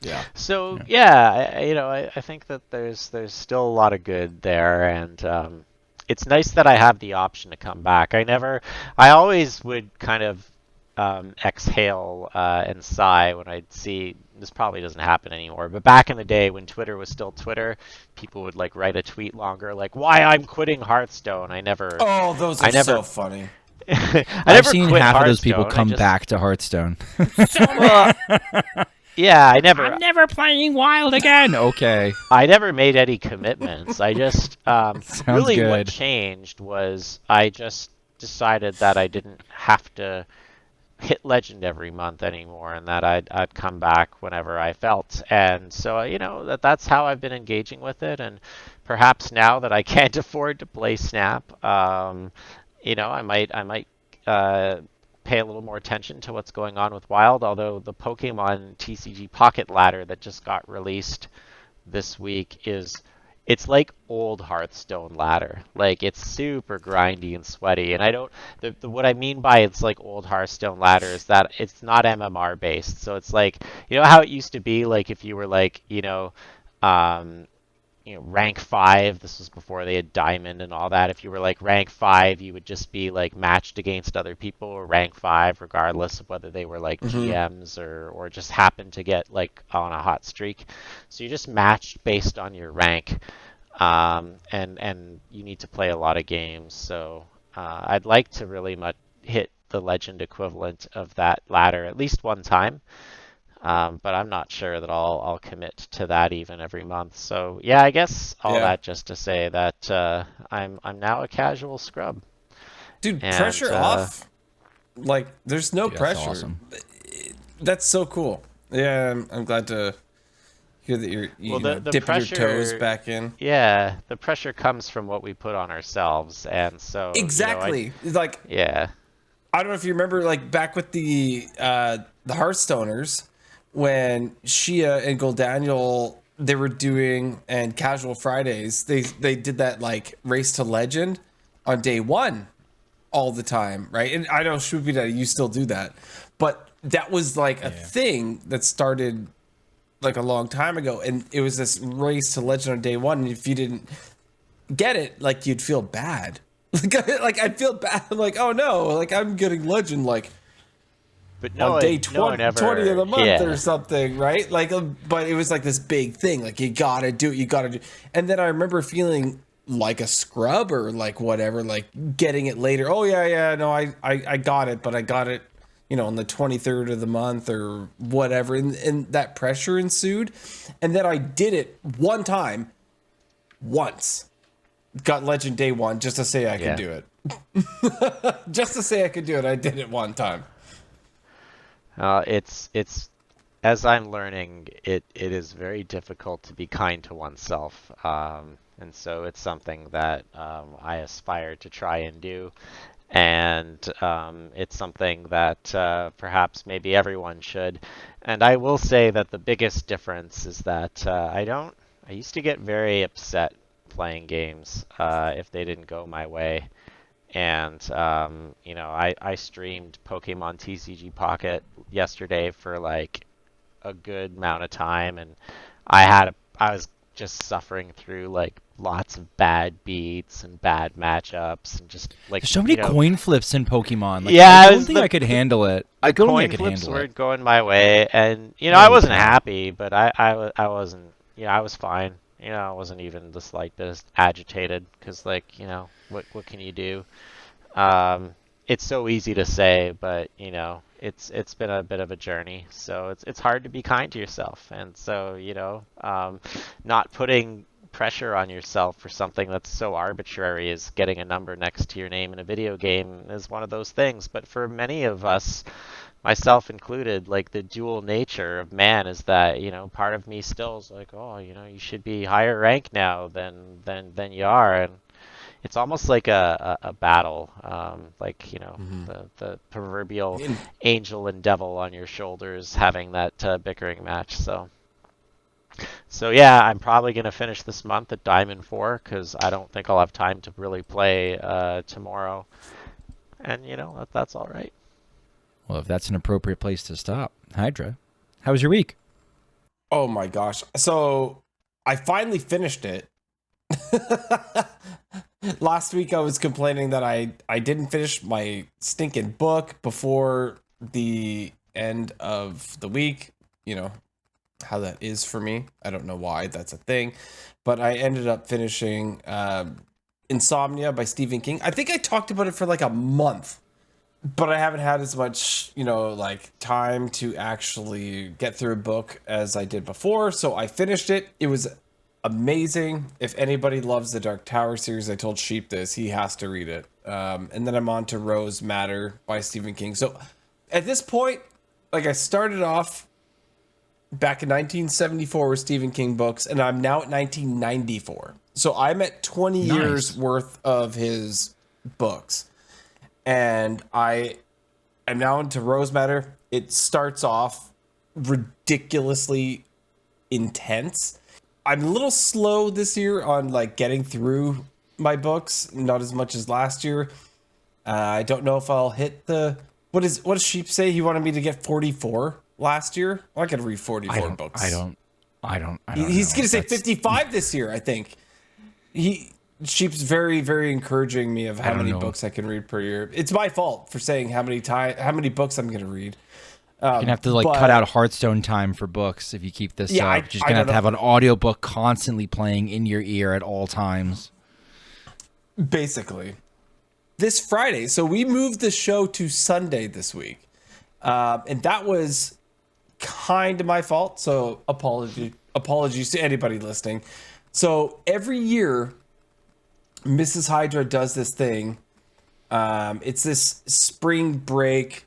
Yeah. So yeah, I think that there's still a lot of good there, and it's nice that I have the option to come back. I always would kind of exhale and sigh when I'd see, this probably doesn't happen anymore, but back in the day when Twitter was still Twitter, people would like write a tweet longer, like, why I'm quitting Hearthstone. Oh, those are so funny. I I've never seen quit half of those people Hearthstone, come back to Hearthstone. Well, yeah, I'm never playing Wild again. Okay. I never made any commitments. I just really what good. changed was I just decided that I didn't have to hit legend every month anymore, and that I'd come back whenever I felt. And so that's how I've been engaging with it. And perhaps now that I can't afford to play Snap, I might pay a little more attention to what's going on with Wild. Although the Pokemon TCG Pocket ladder that just got released this week is it's like old Hearthstone ladder. Like it's super grindy and sweaty. And I don't what I mean by it's like old Hearthstone ladder is that it's not MMR based. So it's like, you know how it used to be, like if you were like, um rank 5. This was before they had diamond and all that. If you were like rank 5, you would just be like matched against other people or rank 5 regardless of whether they were like GMs or just happened to get like on a hot streak. So you just matched based on your rank. And you need to play a lot of games. So I'd like to really hit the legend equivalent of that ladder at least one time. But I'm not sure that I'll commit to that even every month. So yeah, I guess all that just to say that I'm now a casual scrub. Dude, And, pressure off. Like, there's no Dude, that's pressure. awesome. That's so cool. Yeah, I'm glad to hear that you're dipping pressure, your toes back in. Yeah, the pressure comes from what we put on ourselves, and so Exactly. Like, yeah. I don't know if you remember, like back with the Hearthstoners, when Shia and Goldaniel they were doing and Casual Fridays, they did that like race to legend on day one all the time, right? And I know Schmoopydady, you still do that, but that was like a thing that started like a long time ago, and it was this race to legend on day one. And if you didn't get it, like you'd feel bad. Like I'd feel bad. I'm like, oh no, like I'm getting legend like But on day 20 ever, 20 of the month or yeah. something, right? Like, but it was like this big thing. Like you gotta do it. And then I remember feeling like a scrub or like whatever, like getting it later. Oh yeah, no, I got it, but I got it, on the 23rd of the month or whatever. And that pressure ensued. And then I did it one time, once. Got legend day one just to say I could do it. Just to say I could do it, I did it one time. It's as I'm learning, it is very difficult to be kind to oneself, and so it's something that I aspire to try and do, and it's something that perhaps maybe everyone should. And I will say that the biggest difference is that I used to get very upset playing games if they didn't go my way. And I streamed Pokemon TCG Pocket yesterday for like a good amount of time, and I was just suffering through like lots of bad beats and bad matchups and just like There's so many coin flips in Pokemon. Like, Yeah, I don't think I could handle it. I don't think I coin could flips handle weren't it. going my way, and I wasn't happy, but I wasn't. I was fine. I wasn't even the slightest agitated because like what can you do? It's so easy to say, but it's been a bit of a journey. So it's hard to be kind to yourself, and so not putting pressure on yourself for something that's so arbitrary as getting a number next to your name in a video game is one of those things. But for many of us, myself included, like the dual nature of man is that part of me still is like, oh, you should be higher rank now than you are, and it's almost like a battle, like the proverbial angel and devil on your shoulders having that bickering match. So yeah, I'm probably gonna finish this month at Diamond 4 because I don't think I'll have time to really play tomorrow, and that's all right. Well, if that's an appropriate place to stop, Hydra, how was your week? Oh my gosh! So I finally finished it. Last week I was complaining that I didn't finish my stinking book before the end of the week. You know how that is for me. I don't know why that's a thing, but I ended up finishing Insomnia by Stephen King. I think I talked about it for like a month, but I haven't had as much, like time to actually get through a book as I did before. So I finished it. It was amazing. If anybody loves the Dark Tower series, I told Sheep this, he has to read it. And then I'm on to Rose Matter by Stephen King. So at this point, like I started off back in 1974 with Stephen King books, and I'm now at 1994. So I'm at 20 years worth of his books. And I am now into Rose Matter. It starts off ridiculously intense. I'm a little slow this year on like getting through my books, not as much as last year. I don't know if I'll hit the what does Sheep say? He wanted me to get 44 last year. Well, I could read 44 books. I don't He's know. gonna say 55 this year, I think. Sheep's very, very encouraging me of how many books I can read per year. It's my fault for saying how many books I'm gonna read. You're gonna have to cut out Hearthstone time for books if you keep this up. You're just gonna have an audiobook constantly playing in your ear at all times. Basically. This Friday, so we moved the show to Sunday this week. And that was kind of my fault. So apologies to anybody listening. So every year, Mrs. Hydra does this thing. It's this spring break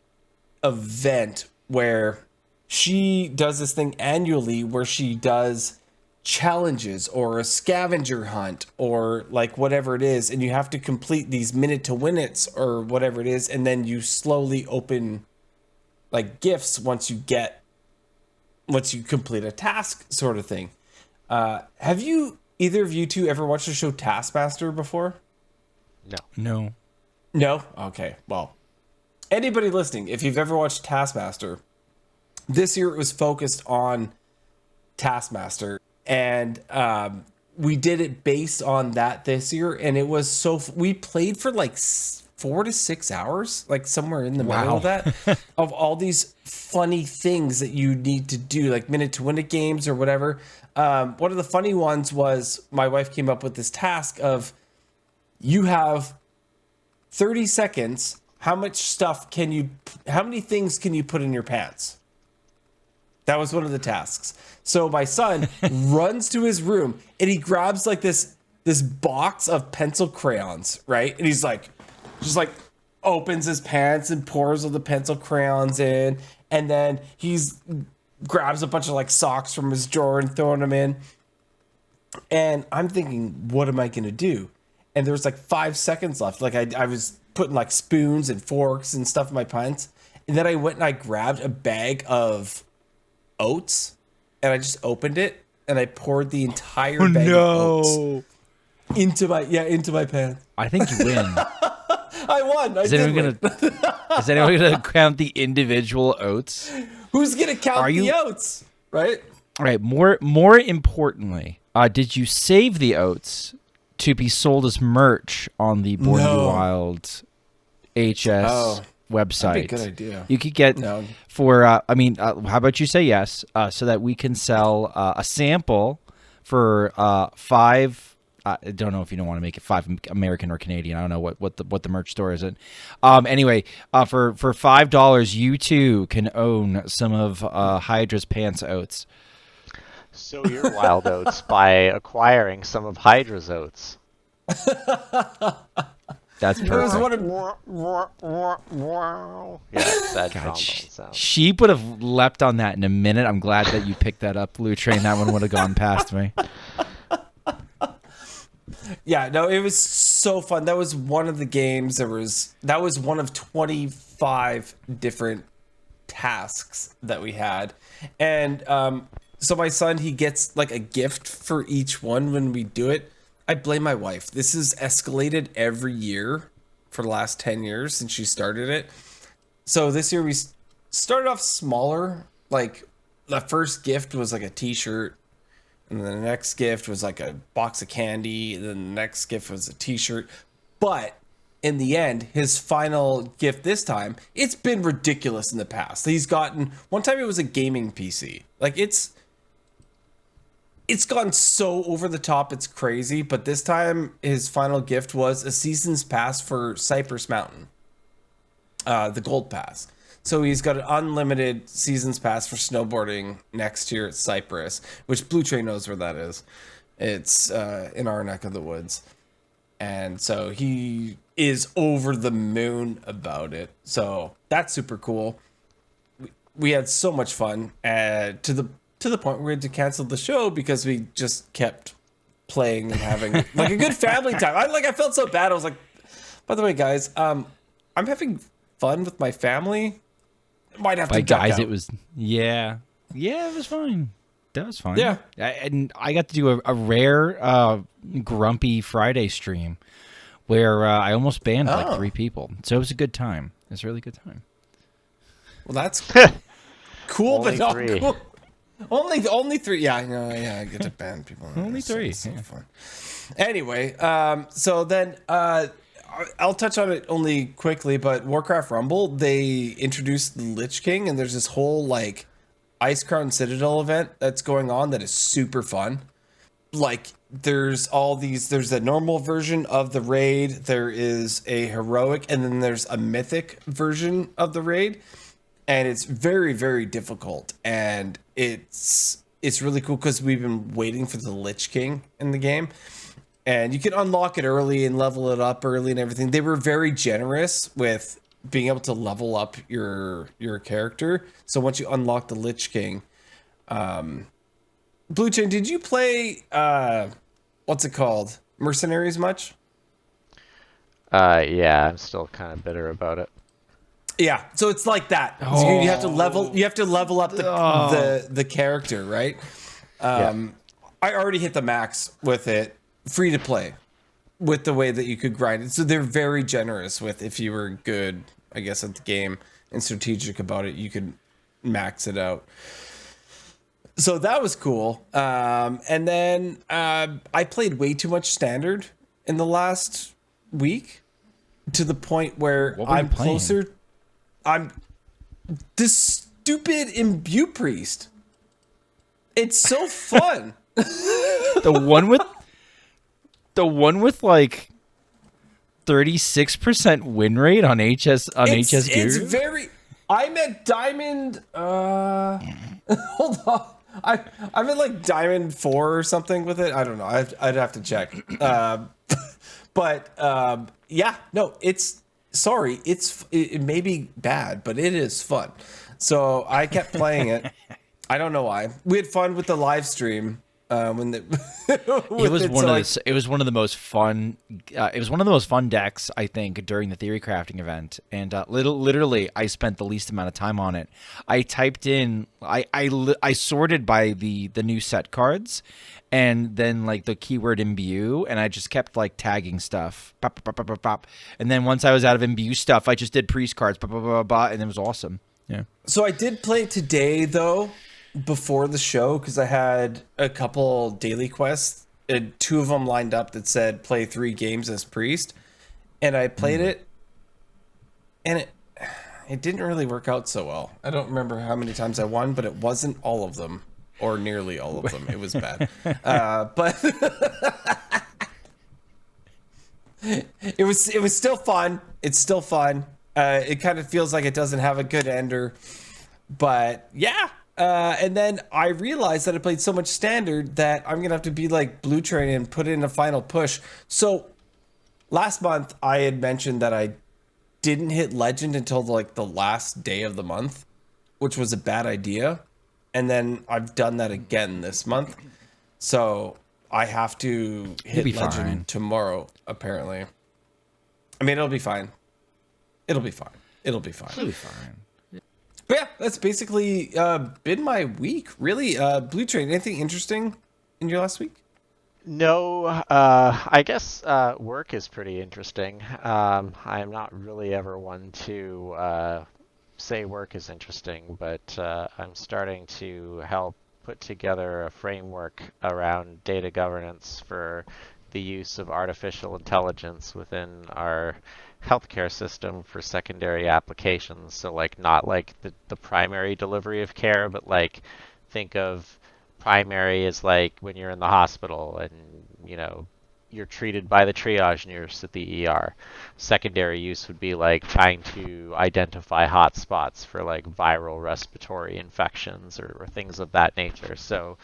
event where she does this thing annually where she does challenges or a scavenger hunt or like whatever it is, and you have to complete these minute to win it's or whatever it is, and then you slowly open like gifts once you complete a task sort of thing. Have you either of you two ever watched the show Taskmaster before? No. Okay, well, anybody listening, if you've ever watched Taskmaster, this year it was focused on Taskmaster. And we did it based on that this year, and it was we played for like 4 to 6 hours, like somewhere in the middle of that, of all these funny things that you need to do, like minute to win it games or whatever. One of the funny ones was my wife came up with this task of you have 30 seconds. How many things can you put in your pants? That was one of the tasks. So my son runs to his room and he grabs like this box of pencil crayons, right? And he's like, just like opens his pants and pours all the pencil crayons in. And then grabs a bunch of like socks from his drawer and throwing them in. And I'm thinking, what am I going to do? And there was like 5 seconds left. Like I was putting like spoons and forks and stuff in my pants. And then I went and I grabbed a bag of oats and I just opened it and I poured the entire bag of oats into my pants. I think you win. I won. Is anyone gonna count the individual oats? Who's gonna count the oats? Right. All right. More importantly, did you save the oats to be sold as merch on the Born to be Wild HS website? That'd be a good idea. You could get for. How about you say yes, so that we can sell a sample for $5. I don't know if you don't want to make it $5 American or Canadian. I don't know what the merch store is. Anyway, for $5, you too can own some of Hydra's pants oats. Sow your wild oats by acquiring some of Hydra's oats. That's perfect. Sad God, sound. Sheep would have leapt on that in a minute. I'm glad that you picked that up, Blutrane. That one would have gone past me. Yeah, no, it was so fun. That was one of the games. That was one of 25 different tasks that we had. And so my son, he gets like a gift for each one when we do it. I blame my wife. This has escalated every year for the last 10 years since she started it. So this year we started off smaller. Like the first gift was like a t-shirt. And then the next gift was like a box of candy. And then the next gift was a t-shirt. But in the end, his final gift this time, it's been ridiculous in the past. He's gotten, one time it was a gaming PC. Like it's gone so over the top, it's crazy. But this time his final gift was a season's pass for Cypress Mountain. The gold pass. So he's got an unlimited season's pass for snowboarding next year at Cypress, which Blutrane knows where that is. It's in our neck of the woods. And so he is over the moon about it. So that's super cool. We had so much fun to the point where we had to cancel the show because we just kept playing and having like a good family time. I felt so bad. I was like, by the way, guys, I'm having fun with my family. Might have to duck guys, out. it was it was fine. That was fun. Yeah. And I got to do a rare Grumpy Friday stream where I almost banned like 3 people. So it was a good time. It was a really good time. Well, that's cool, Only but not 3. cool. Only 3. Yeah, I know. Yeah, I get to ban people. Only It's 3. So fun. Anyway, so then I'll touch on it only quickly, but Warcraft Rumble, they introduced the Lich King, and there's this whole like Ice Crown Citadel event that's going on that is super fun. Like there's a normal version of the raid, there is a heroic, and then there's a mythic version of the raid, and it's very, very difficult, and it's really cool because we've been waiting for the Lich King in the game, and you can unlock it early and level it up early and everything. They were very generous with being able to level up your character. So once you unlock the Lich King, Blutrane, did you play what's it called, Mercenaries much? Yeah, I'm still kind of bitter about it. Yeah, so it's like that. So you have to level up the character, right? Yeah. I already hit the max with it, free to play, with the way that you could grind it. So they're very generous with, if you were good, I guess, at the game and strategic about it, you could max it out. So that was cool. And then I played way too much standard in the last week, to the point where What were you I'm playing? closer. I'm this stupid imbue priest. It's so fun. The one with like 36% win rate on HS It's Guru. very. I'm at diamond. Hold on. I'm at like diamond 4 or something with it. I don't know. I'd have to check. But yeah, no. It may be bad, but it is fun. So I kept playing it. I don't know why. We had fun with the live stream. When it was one of the most fun. It was one of the most fun decks, I think, during the theory crafting event. And literally, I spent the least amount of time on it. I typed in, I sorted by the new set cards, and then like the keyword imbue, and I just kept like tagging stuff. Bop, bop, bop, bop, bop. And then once I was out of imbue stuff, I just did priest cards, bop, bop, bop, bop, and it was awesome. Yeah. So I did play today though, before the show, because I had a couple daily quests, 2 of them lined up that said play 3 games as priest, and I played it, and it didn't really work out so well. I don't remember how many times I won, but it wasn't all of them, or nearly all of them. It was bad. But it was still fun. It's still fun. It kind of feels like it doesn't have a good ender, but yeah. And then I realized that I played so much standard that I'm gonna have to be like Blutrane and put in a final push. So last month I had mentioned that I didn't hit legend until like the last day of the month, which was a bad idea. And then I've done that again this month. So I have to hit legend fine. tomorrow, apparently. I mean, it'll be fine. It'll be fine. It'll be fine. It'll be fine. But yeah, that's basically been my week, really. Blutrane, anything interesting in your last week? No, I guess work is pretty interesting. I'm not really ever one to say work is interesting, but I'm starting to help put together a framework around data governance for the use of artificial intelligence within our healthcare system for secondary applications. So like not like the primary delivery of care, but like think of primary as like when you're in the hospital and you're treated by the triage nurse at the ER. Secondary use would be like trying to identify hot spots for like viral respiratory infections or things of that nature. So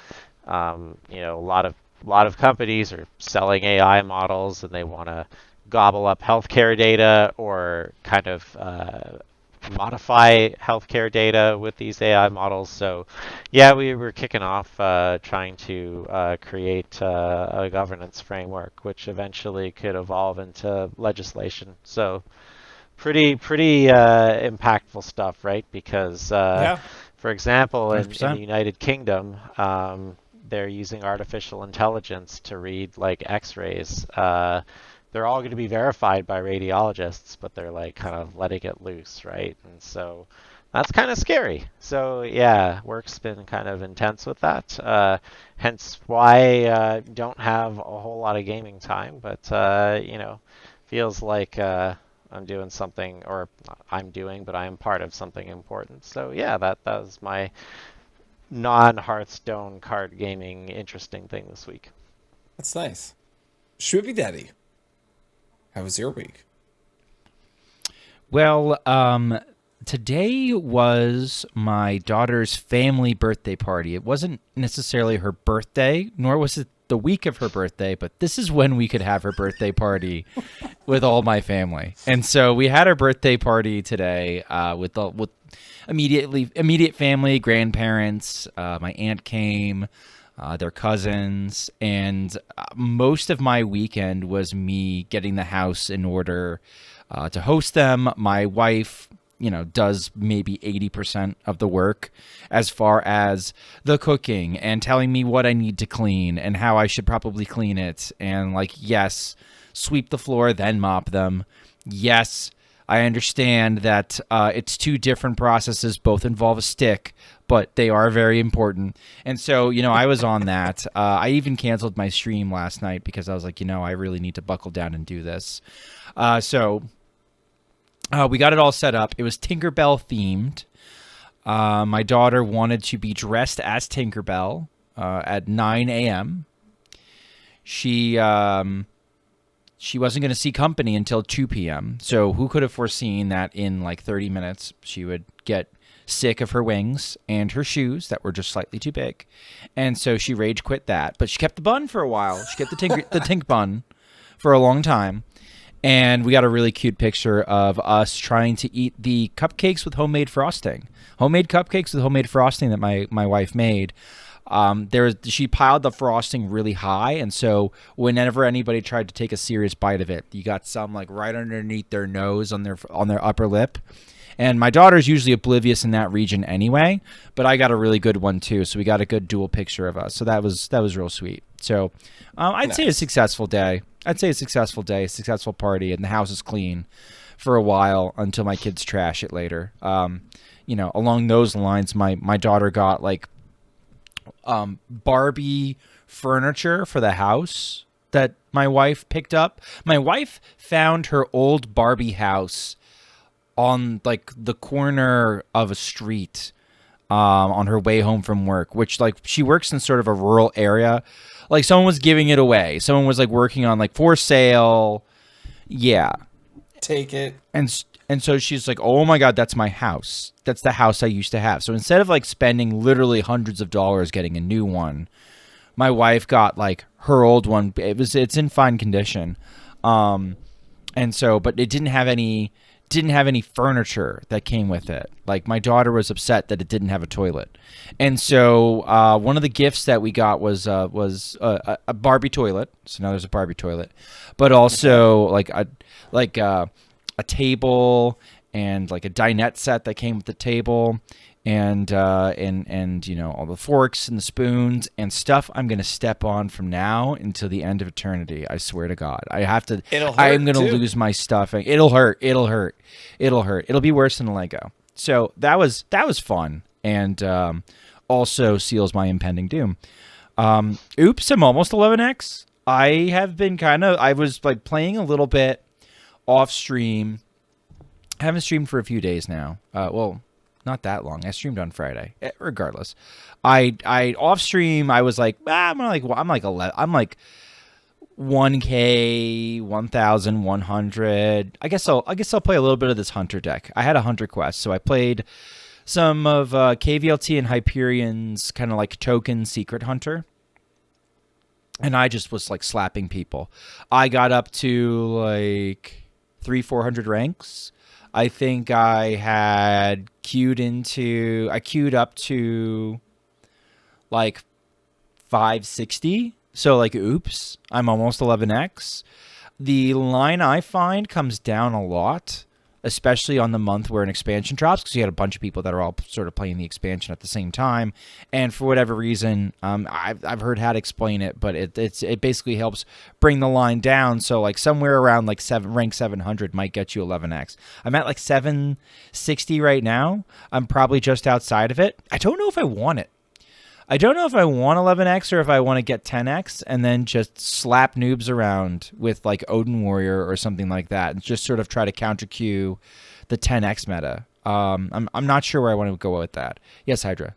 a lot of companies are selling AI models and they want to gobble up healthcare data or kind of modify healthcare data with these AI models. So yeah, we were kicking off trying to create a governance framework, which eventually could evolve into legislation. So pretty impactful stuff, right? Because Yeah. For example, in the 100%. United Kingdom, they're using artificial intelligence to read like X-rays. They're all going to be verified by radiologists, but they're like kind of letting it loose, right? And so that's kind of scary. So yeah, work's been kind of intense with that. Hence why I don't have a whole lot of gaming time, but feels like I'm doing something, or I'm doing, but I am part of something important. So yeah, that was my non-Hearthstone card gaming interesting thing this week. That's nice. Schmoopydady, how was your week? Well, today was my daughter's family birthday party. It wasn't necessarily her birthday, nor was it the week of her birthday, but this is when we could have her birthday party with all my family. And so we had our birthday party today with immediate family, grandparents. My aunt came, their cousins, and most of my weekend was me getting the house in order to host them. My wife, does maybe 80% of the work as far as the cooking and telling me what I need to clean and how I should probably clean it. And yes, sweep the floor, then mop them. Yes, I understand that it's two different processes, both involve a stick, but they are very important. And so, I was on that. I even canceled my stream last night because I was like, I really need to buckle down and do this. We got it all set up. It was Tinkerbell themed. My daughter wanted to be dressed as Tinkerbell at 9 a.m. She wasn't going to see company until 2 p.m. So who could have foreseen that in 30 minutes she would get sick of her wings and her shoes that were just slightly too big. And so she rage quit that. But she kept the bun for a while. She kept the Tink bun for a long time. And we got a really cute picture of us trying to eat the cupcakes with homemade frosting. Homemade cupcakes with homemade frosting that my wife made. She piled the frosting really high, and so whenever anybody tried to take a serious bite of it, you got some right underneath their nose on their upper lip. And my daughter's usually oblivious in that region anyway, but I got a really good one too. So we got a good dual picture of us. So that was real sweet. So I'd say a successful day. A successful party, and the house is clean for a while until my kids trash it later. Along those lines, my daughter got Barbie furniture for the house that my wife picked up. My wife found her old Barbie house on the corner of a street on her way home from work, which she works in sort of a rural area. Someone was giving it away. Someone was working on for sale. Yeah. Take it. And so she's like, "Oh my God, that's my house. That's the house I used to have." So instead of spending literally hundreds of dollars getting a new one, my wife got her old one. It's in fine condition. But it didn't have any furniture that came with it. My daughter was upset that it didn't have a toilet. And so one of the gifts that we got was a Barbie toilet. So now there's a Barbie toilet, but also a table and a dinette set that came with the table, and all the forks and the spoons and stuff I'm going to step on from now until the end of eternity. I swear to God. I have to. I'm going to lose my stuffing. It'll hurt. It'll be worse than a Lego. So that was fun, and also seals my impending doom. Oops, I'm almost 11x. I have been I was playing a little bit off stream. I haven't streamed for a few days now. Not that long. I streamed on Friday. Regardless, I off stream. I was I'm 11. I'm 1K, 1,100. I guess I'll play a little bit of this Hunter deck. I had a Hunter quest, so I played some of KVLT and Hyperion's kind of token secret Hunter, and I just was slapping people. I got up to 300-400 ranks. I think I had queued up to 560. So oops, I'm almost 11x. The line I find comes down a lot. especially on the month where an expansion drops, because you had a bunch of people that are all sort of playing the expansion at the same time. And for whatever reason, I've heard how to explain it, but it basically helps bring the line down. So like somewhere around like rank 700 might get you 11x. I'm at like 760 right now. I'm probably just outside of it. I don't know if I want it. I don't know if I want 11x or if I want to get 10x and then just slap noobs around with like Odin Warrior or something like that and just sort of try to counter Q the 10x meta. I'm not sure where I want to go with that. Yes, Hydra.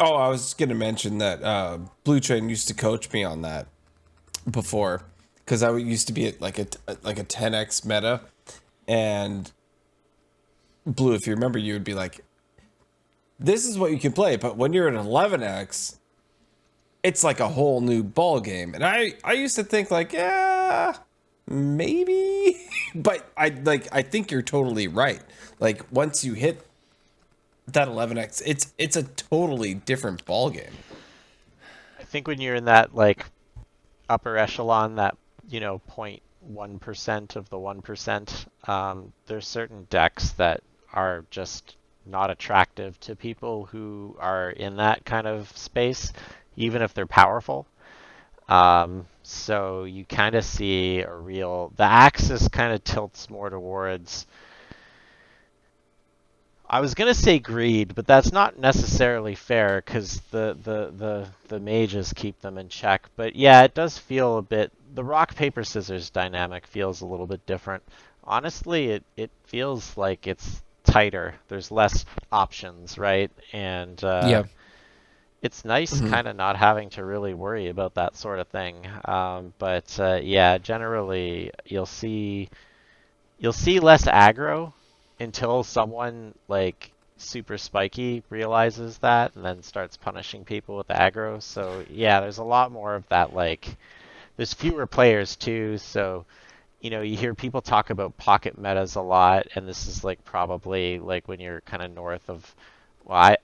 Oh, I was just going to mention that Blutrane used to coach me on that before, because I used to be at like a 10x meta, and Blue, if you remember, you would be like, this is what you can play, but when you're at 11x, it's like a whole new ball game. And I used to think like, yeah, maybe, but I think you're totally right. Like once you hit that 11x, it's a totally different ball game. I think when you're in that like upper echelon, that 0.1% of the 1%, there's certain decks that are just not attractive to people who are in that kind of space, even if they're powerful. So you kind of see the axis kind of tilts more towards, I was gonna say greed, but that's not necessarily fair because the mages keep them in check. But yeah, it does feel a bit, the rock paper scissors dynamic feels a little bit different. Honestly, it feels like it's tighter. There's less options, right? And it's nice kind of not having to really worry about that sort of thing. But yeah, generally you'll see less aggro until someone like super spiky realizes that and then starts punishing people with aggro. So yeah, there's a lot more of that. Like there's fewer players too, so you hear people talk about pocket metas a lot, and this is like probably like when you're kind of north of, well,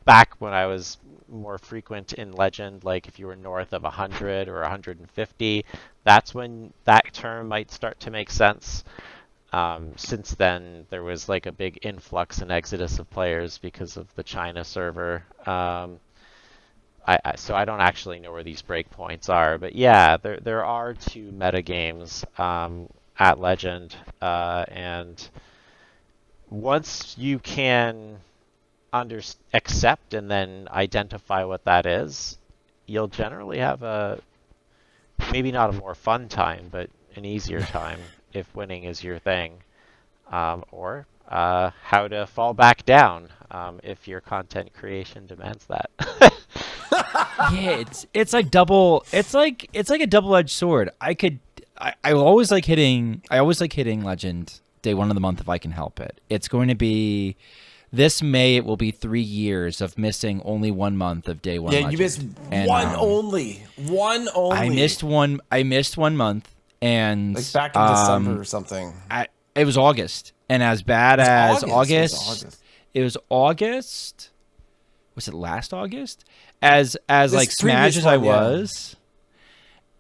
back when I was more frequent in Legend, like if you were north of 100 or 150, that's when that term might start to make sense. Since then, there was like a big influx and exodus of players because of the China server. So I don't actually know where these breakpoints are, but yeah, there are two meta games at Legend, and once you can accept and then identify what that is, you'll generally have maybe not a more fun time, but an easier time if winning is your thing, or how to fall back down if your content creation demands that. Yeah, it's like a double-edged sword. I always like hitting Legend day one of the month if I can help it. It's going to be this May. It will be 3 years of missing only 1 month of day one. Yeah, Legend. you missed one only. I missed 1 month, and like back in December or something. It was August, and as bad as August. It was August. Was it last August? As like smudge as I was,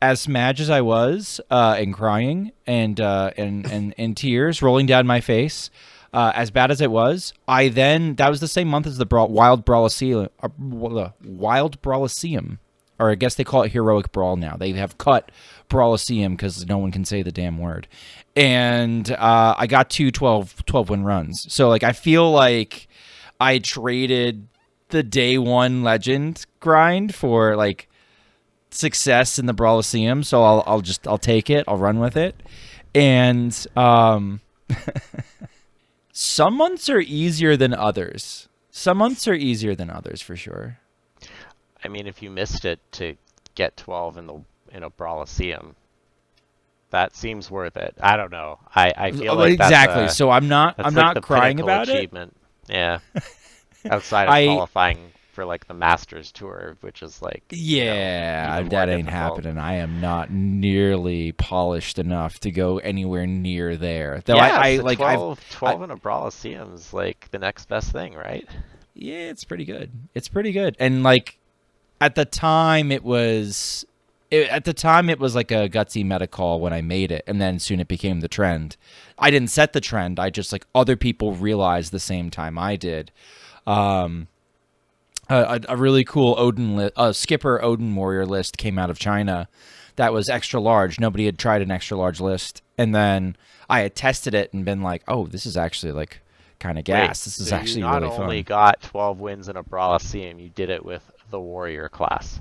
and crying and in tears rolling down my face, as bad as it was, that was the same month as the Wild Brawliseum, or I guess they call it Heroic Brawl now. They have cut Brawliseum because no one can say the damn word. And I got 12-win runs. So like I feel like I traded the day one Legend grind for like success in the Brawliseum. So I'll take it. I'll run with it. And some months are easier than others. For sure. I mean, if you missed it to get 12 in a Brawliseum, that seems worth it. I don't know. I feel like exactly. That's So I'm not the crying about achievement. Yeah. Outside of qualifying for like the Masters Tour, which is like that ain't happening. I am not nearly polished enough to go anywhere near there. Though I like 12 in a Brawliseum is like the next best thing, right? Yeah, it's pretty good. And like at the time, it was at the time it was like a gutsy meta call when I made it, and then soon it became the trend. I didn't set the trend. I just like other people realized the same time I did. A really cool Skipper Odin Warrior list came out of China that was extra large. Nobody had tried an extra large list, and then I had tested it and been like, "Oh, this is actually like kind of gas. This is actually really fun." You not only got 12 wins in a Brawlocene, you did it with the Warrior class.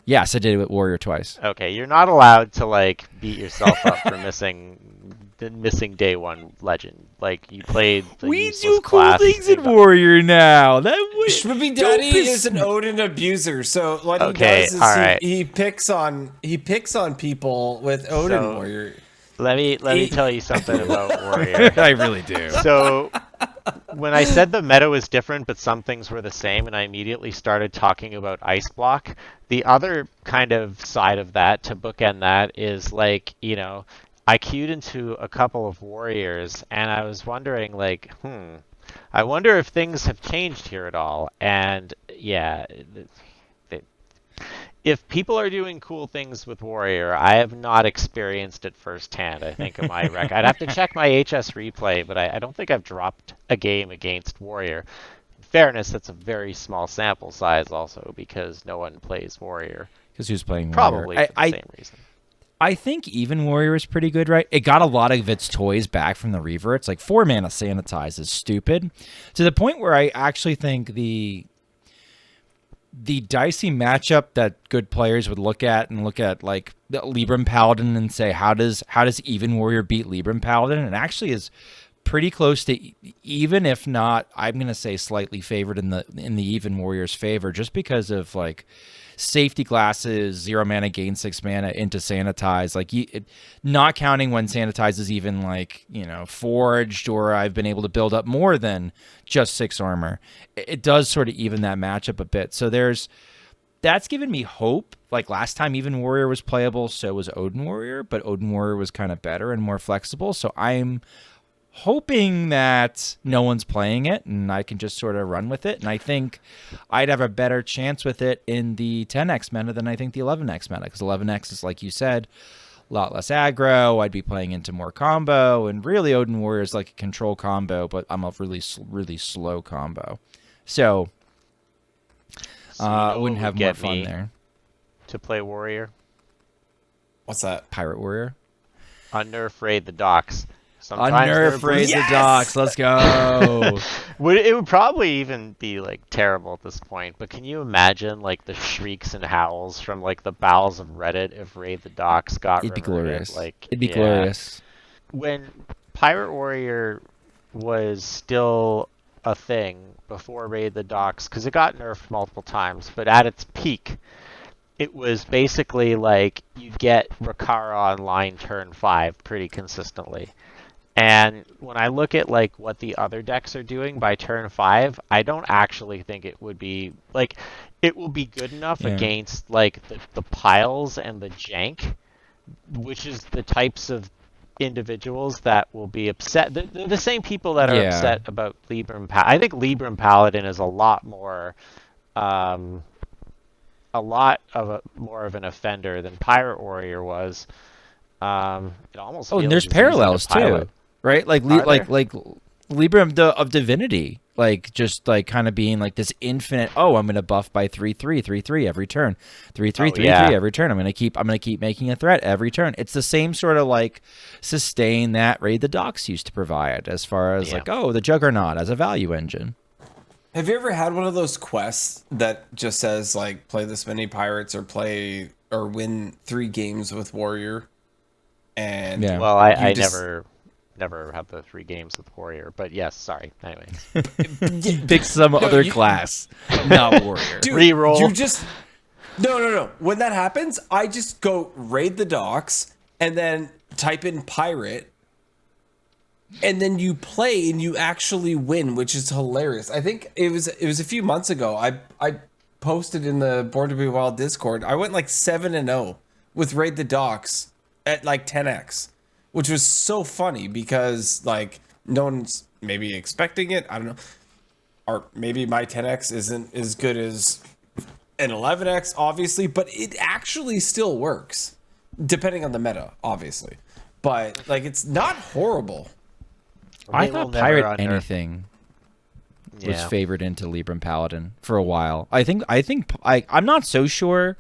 Yes, I did it with Warrior twice. Okay, you're not allowed to like beat yourself up for missing day one legend. Like you played the We useless do cool class things in Warrior now. That would Schmoopydady is an Odin abuser, so what he does is alright. he picks on people with Odin So- Warrior. Let me tell you something about Warrior. I really do. So when I said the meta was different, but some things were the same, and I immediately started talking about Ice Block, the other kind of side of that, to bookend that, is like, I queued into a couple of Warriors, and I was wondering, like, I wonder if things have changed here at all. And yeah, if people are doing cool things with Warrior, I have not experienced it firsthand. I think in my rec, I'd have to check my HS replay, but I don't think I've dropped a game against Warrior. In fairness, that's a very small sample size, also because no one plays Warrior. Because who's playing Warrior? Probably for the same reason. I think even Warrior is pretty good, right? It got a lot of its toys back from the reverts. Like 4 mana Sanitize is stupid, to the point where I actually think the dicey matchup that good players would look at like the Libram Paladin and say, how does even Warrior beat Libram Paladin? And actually is pretty close to even, if not, I'm going to say slightly favored in the even Warrior's favor, just because of like safety glasses, 0 mana gain 6 mana into Sanitize, like not counting when Sanitize is even like, forged, or I've been able to build up more than just 6 armor. It does sort of even that matchup a bit. So that's given me hope. Like last time even Warrior was playable, so was Odin Warrior, but Odin Warrior was kind of better and more flexible. So I'm hoping that no one's playing it and I can just sort of run with it. And I think I'd have a better chance with it in the 10x meta than I think the 11x meta, because 11x is, like you said, a lot less aggro. I'd be playing into more combo, and really Odin Warrior is like a control combo, but I'm a really, really slow combo. So I wouldn't have more fun there. To play Warrior? What's that? Pirate Warrior? Unnerf Raid the Docks. Unnerf Raid the Docks. Let's go. It would probably even be like terrible at this point, but can you imagine like the shrieks and howls from like the bowels of Reddit if Raid the Docks got It'd be reverted? glorious. Like, It'd be glorious. When Pirate Warrior was still a thing before Raid the Docks, because it got nerfed multiple times, but at its peak, it was basically like you'd get Rakara online turn 5 pretty consistently. And when I look at like what the other decks are doing by turn 5, I don't actually think it would be like it will be good enough against like the piles and the jank, which is the types of individuals that will be upset. They're the same people that are upset about Libram Paladin. I think Libram Paladin is a lot more more of an offender than Pirate Warrior was. It almost and feels there's it's parallels easy to pilot. too, right? Like like Libram of Divinity, like just like kind of being like this infinite. Oh, I'm gonna buff by 3/3 every turn, 3/3 every turn. I'm gonna keep making a threat every turn. It's the same sort of like sustain that Raid the Docks used to provide, as far as like the Juggernaut as a value engine. Have you ever had one of those quests that just says like play this many pirates or win 3 games with Warrior? And well, I never had the 3 games with Warrior, but yes, sorry. Anyway, Pick some other class, not Warrior. Dude, reroll. You just no. When that happens, I just go Raid the Docks and then type in pirate, and then you play and you actually win, which is hilarious. I think it was a few months ago. I posted in the Born to Be Wild Discord. I went like 7-0 with Raid the Docks at like 10x, which was so funny because like no one's maybe expecting it. I don't know, or maybe my 10x isn't as good as an 11x, obviously, but it actually still works, depending on the meta, obviously. But like, it's not horrible. I They will thought never Pirate under- Anything was Yeah. favored into Libram Paladin for a while. I'm not so sure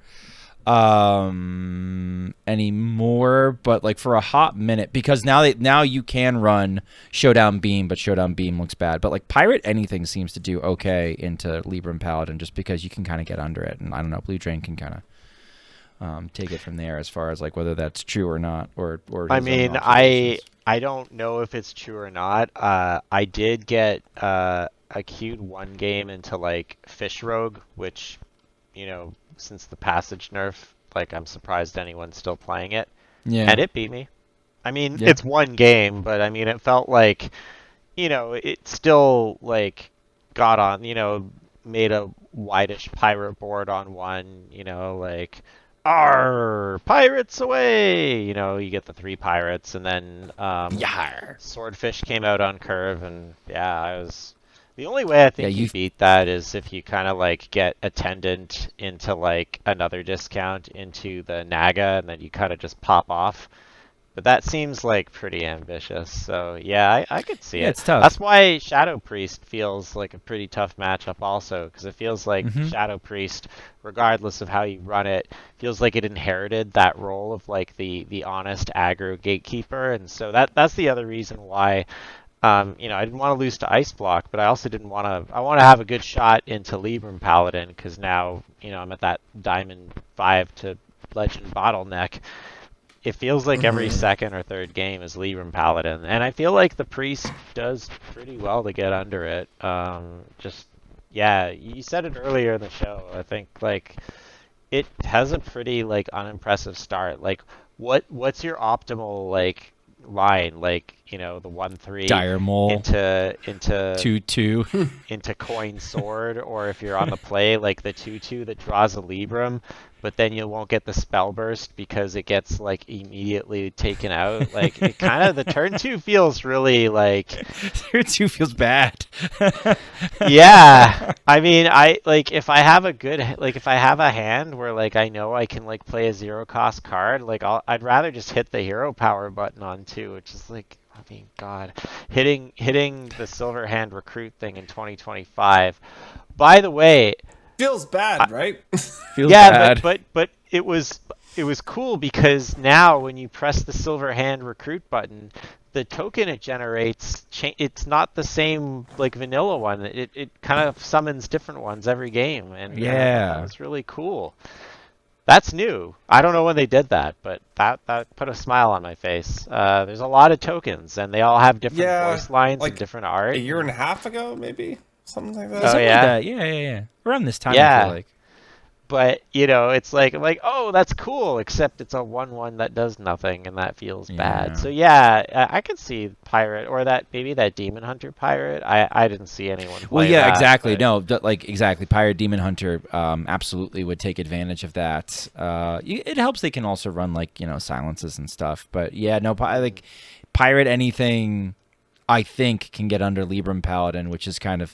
anymore, but like for a hot minute, because now you can run Showdown Beam, but Showdown Beam looks bad. But like Pirate Anything seems to do okay into Libram Paladin, just because you can kind of get under it, and I don't know, Blutrane can kind of take it from there as far as like whether that's true or not, or I his own mean, observations. I don't know if it's true or not. I did get a queued one game into like Fish Rogue, which, since the passage nerf, like I'm surprised anyone's still playing it. Yeah. And it beat me. I mean, Yeah. it's one game, but I mean, it felt like, it still like got on, made a whitish pirate board on one, like, "Arr, pirates away!" You get the 3 pirates, and then Yar. Swordfish came out on curve, and yeah, the only way I think Yeah, you beat that is if you kind of like get Attendant into like another discount into the Naga, and then you kind of just pop off. But that seems like pretty ambitious. So yeah, I could see Yeah, it. it's tough. That's why Shadow Priest feels like a pretty tough matchup also, because it feels like Shadow Priest, regardless of how you run it, feels like it inherited that role of like the honest aggro gatekeeper, and so that's the other reason why. I didn't want to lose to Ice Block, but I also didn't want to. I want to have a good shot into Libram Paladin, because now I'm at that Diamond 5 to Legend bottleneck. It feels like every second or third game is Libram Paladin, and I feel like the Priest does pretty well to get under it. You said it earlier in the show. I think like it has a pretty like unimpressive start. Like, what's your optimal like line? Like, the 1-3 Dire Mole into 2-2. into Coin Sword, or if you're on the play, like the 2-2 that draws a Libram, but then you won't get the spell burst because it gets like immediately taken out. Like, it kind of, the turn 2 feels really like, Tier 2 feels bad. yeah. I mean, if I have a hand where like I know I can like play a 0 cost card, like I'd rather just hit the hero power button on 2, which is like, I mean, God, hitting the Silver Hand recruit thing in 2025. By the way, Feels bad, right? Feels yeah, bad. but it was cool, because now when you press the Silver Hand recruit button, the token it generates, it's not the same like vanilla one. It kind of summons different ones every game, and that was really cool. That's new. I don't know when they did that, but that put a smile on my face. There's a lot of tokens, and they all have different voice lines like and different art. a year and a half ago, maybe something like that. Oh, Something yeah? like that. Yeah. Around this time, I Yeah. feel like. But it's like, oh, that's cool, except it's a 1/1 that does nothing, and that feels bad. So yeah, I could see pirate, or maybe that Demon Hunter pirate. I didn't see anyone play Well, yeah, that, exactly. but- No, exactly. Pirate Demon Hunter absolutely would take advantage of that. It helps they can also run like silences and stuff. But yeah, no, like Pirate Anything, I think can get under Libram Paladin, which is kind of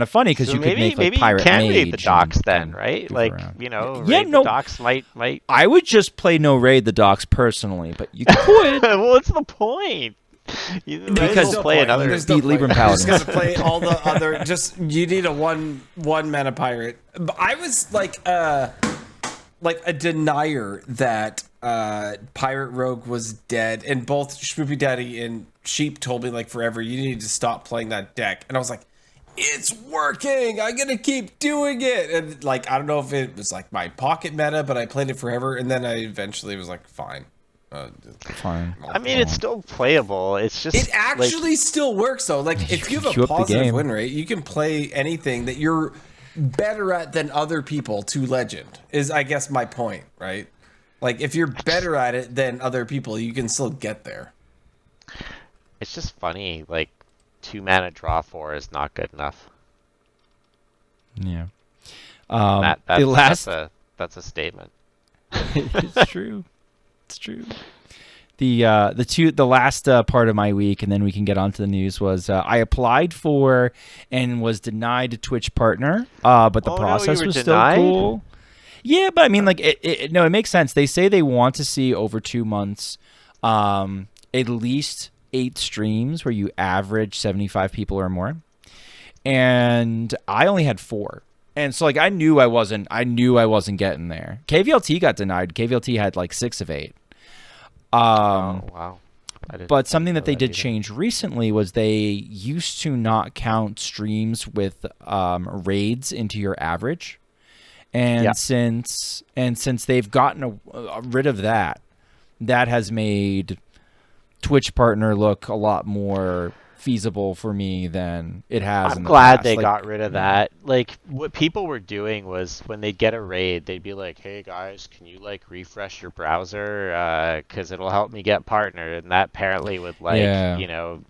funny, because So you could make like maybe Pirate you can Mage read the docs and then, right? goof Like, around. raid the docs might. I would just play no raid the docs personally, but you could. Well, what's the point? You might as Because- well play another. There's beat Libram You Paladin. just gotta play all the other. You need a one mana pirate. But I was like a denier that Pirate Rogue was dead, and both Schmoopydady and Sheep told me like forever you need to stop playing that deck, and I was like, it's working. I'm gonna keep doing it, and like I don't know if it was like my pocket meta, but I played it forever, and then I eventually was like, fine. Fine. I mean, it's still playable. It's just It actually still works though. Like if you have Queue a up the positive game. win rate, you can play anything that you're better at than other people to legend. Is I guess my point, right? Like if you're better at it than other people, you can still get there. it's just funny. Like, 2 mana draw 4 is not good enough. Yeah. That's, the last. that's a statement. It's true. It's true. The last part of my week, and then we can get on to the news, was I applied for and was denied a Twitch partner, but the process was still cool. Yeah, but I mean, like, it makes sense. They say they want to see over 2 months, at least 8 streams where you average 75 people or more, and I only had 4. And so, like, I knew I wasn't getting there. KVLT got denied. KVLT had like 6 of 8. Oh, wow. But something that they did change recently was they used to not count streams with raids into your average, and since they've gotten rid of that, that has made Twitch partner look a lot more feasible for me than it has. I'm glad they got rid of that. Like, what people were doing was when they'd get a raid, they'd be like, "Hey guys, can you like refresh your browser? Because it'll help me get partnered." And that apparently would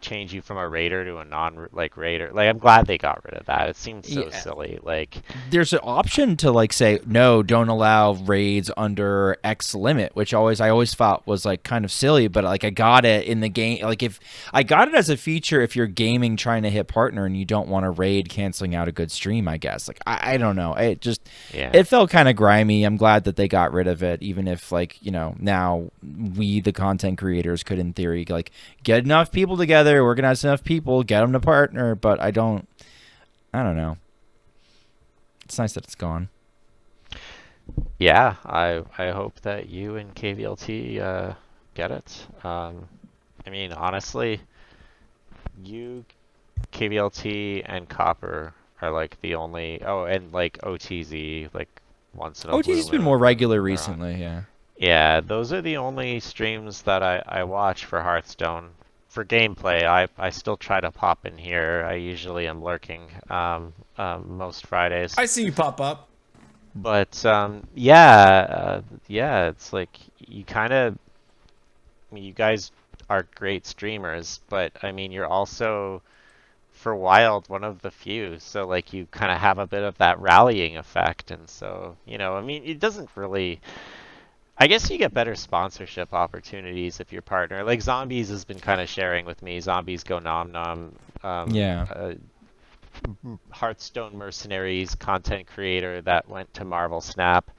change you from a raider to a raider. Like, I'm glad they got rid of that. It seems so silly. Like, there's an option to like say no, don't allow raids under X limit, which I always thought was like kind of silly, but like I got it in the game. Like, if I got it as a feature, if you're gaming trying to hit partner and you don't want a raid canceling out a good stream, I guess. Like, I don't know. It just it felt kind of grimy. I'm glad that they got rid of it, even if, like, now we, the content creators, could in theory like get enough people together, organize enough people, get them to partner. But I don't know. It's nice that it's gone. Yeah, I hope that you and KVLT get it. I mean, honestly, you, KVLT, and Copper are like the only. Oh, and like OTZ, like once in a. OTZ's been more regular recently, yeah. Yeah, those are the only streams that I watch for Hearthstone. For gameplay, I still try to pop in here. I usually am lurking most Fridays. I see you pop up. But yeah, it's like you kind of. I mean, you guys are great streamers, but I mean, you're also, for Wild, one of the few. So like, you kind of have a bit of that rallying effect, and so I mean, it doesn't really. I guess you get better sponsorship opportunities if your partner, like Zombies, has been kind of sharing with me. Zombies Go Nom Nom. Hearthstone Mercenaries content creator that went to Marvel Snap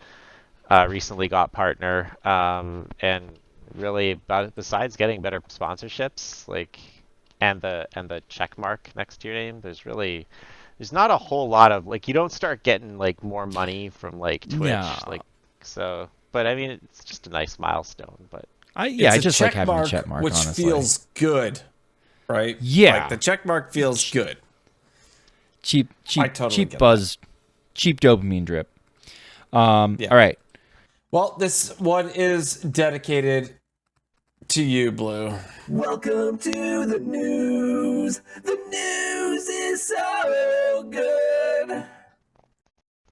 recently got partner, and really, besides getting better sponsorships, like, and the check mark next to your name, there's not a whole lot of, like, you don't start getting like more money from like Twitch, like, so. But I mean, it's just a nice milestone. But I just like having a check mark, which honestly. Feels good, right? Yeah, like the check mark feels good. Cheap buzz, cheap dopamine drip. All right. Well, this one is dedicated to you, Blue. Welcome to the news. The news is so good.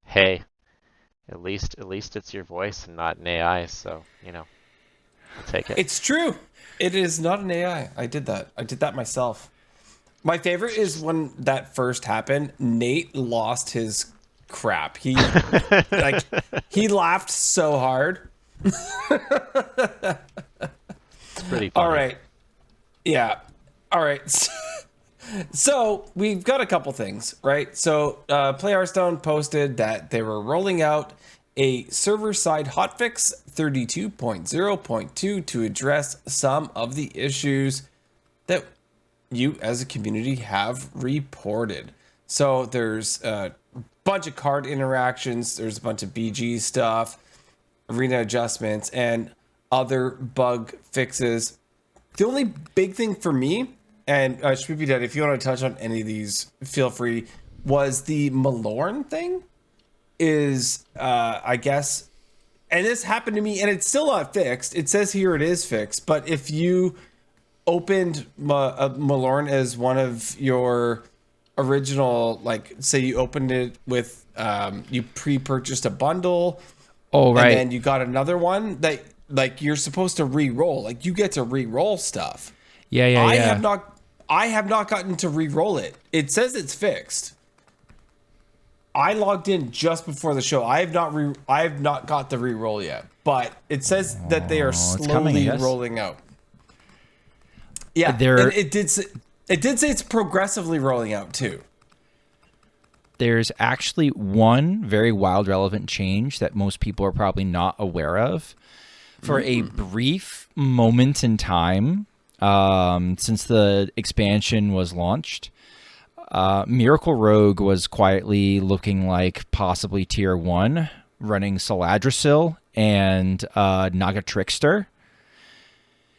Hey, at least it's your voice and not an AI, so I'll take it. It's true. It is not an AI. I did that myself. My favorite is when that first happened, Nate lost his crap. He he laughed so hard. It's pretty funny. All right. Yeah. All right. So we've got a couple things, right? So Play Hearthstone posted that they were rolling out a server-side hotfix 32.0.2 to address some of the issues that you as a community have reported. So there's a bunch of card interactions, there's a bunch of BG stuff, arena adjustments, and other bug fixes. The only big thing for me, and Schmoopydady, if you want to touch on any of these, feel free, was the Malorn thing. Is I guess, and this happened to me, and it's still not fixed. It says here it is fixed, but if you opened Malorn as one of your original, like, say you opened it with you pre-purchased a bundle, and then you got another one that, like, you're supposed to re-roll, like, you get to re-roll stuff. I have not gotten to re-roll it. It says it's fixed. I logged in just before the show. I have not got the re-roll yet, but it says that they are slowly rolling out. Yeah, There, and it did say it's progressively rolling out too. there's actually one very wild, relevant change that most people are probably not aware of. For a brief moment in time, since the expansion was launched, Miracle Rogue was quietly looking like possibly tier 1, running Saladrasil and Naga Trickster.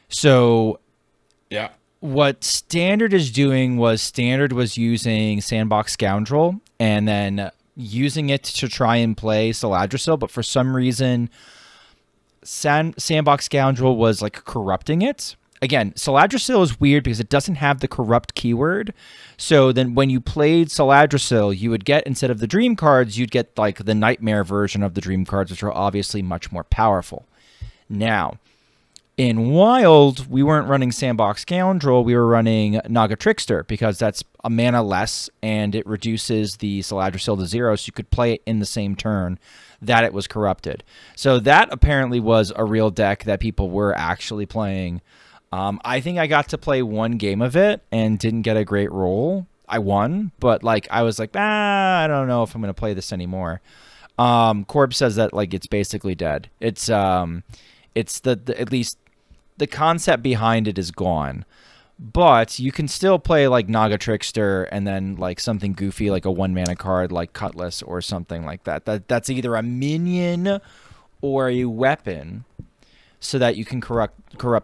So Yeah. what Standard is doing was Standard was using Sandbox Scoundrel and then using it to try and play Saladrasil, but for some reason Sandbox Scoundrel was like corrupting it. Again, Saladrasil is weird because it doesn't have the corrupt keyword. So then when you played Saladrasil, you would get, instead of the dream cards, you'd get like the nightmare version of the dream cards, which are obviously much more powerful. Now, in Wild, we weren't running Sandbox Scoundrel, we were running Naga Trickster because that's a mana less and it reduces the Saladrasil to 0, so you could play it in the same turn that it was corrupted. So that apparently was a real deck that people were actually playing. I think I got to play one game of it and didn't get a great roll. I won, but like I was like, I don't know if I'm going to play this anymore. Corb says that like it's basically dead. It's the at least the concept behind it is gone. But you can still play like Naga Trickster and then like something goofy like a 1-mana card like Cutlass or something like that. That's either a minion or a weapon so that you can corrupt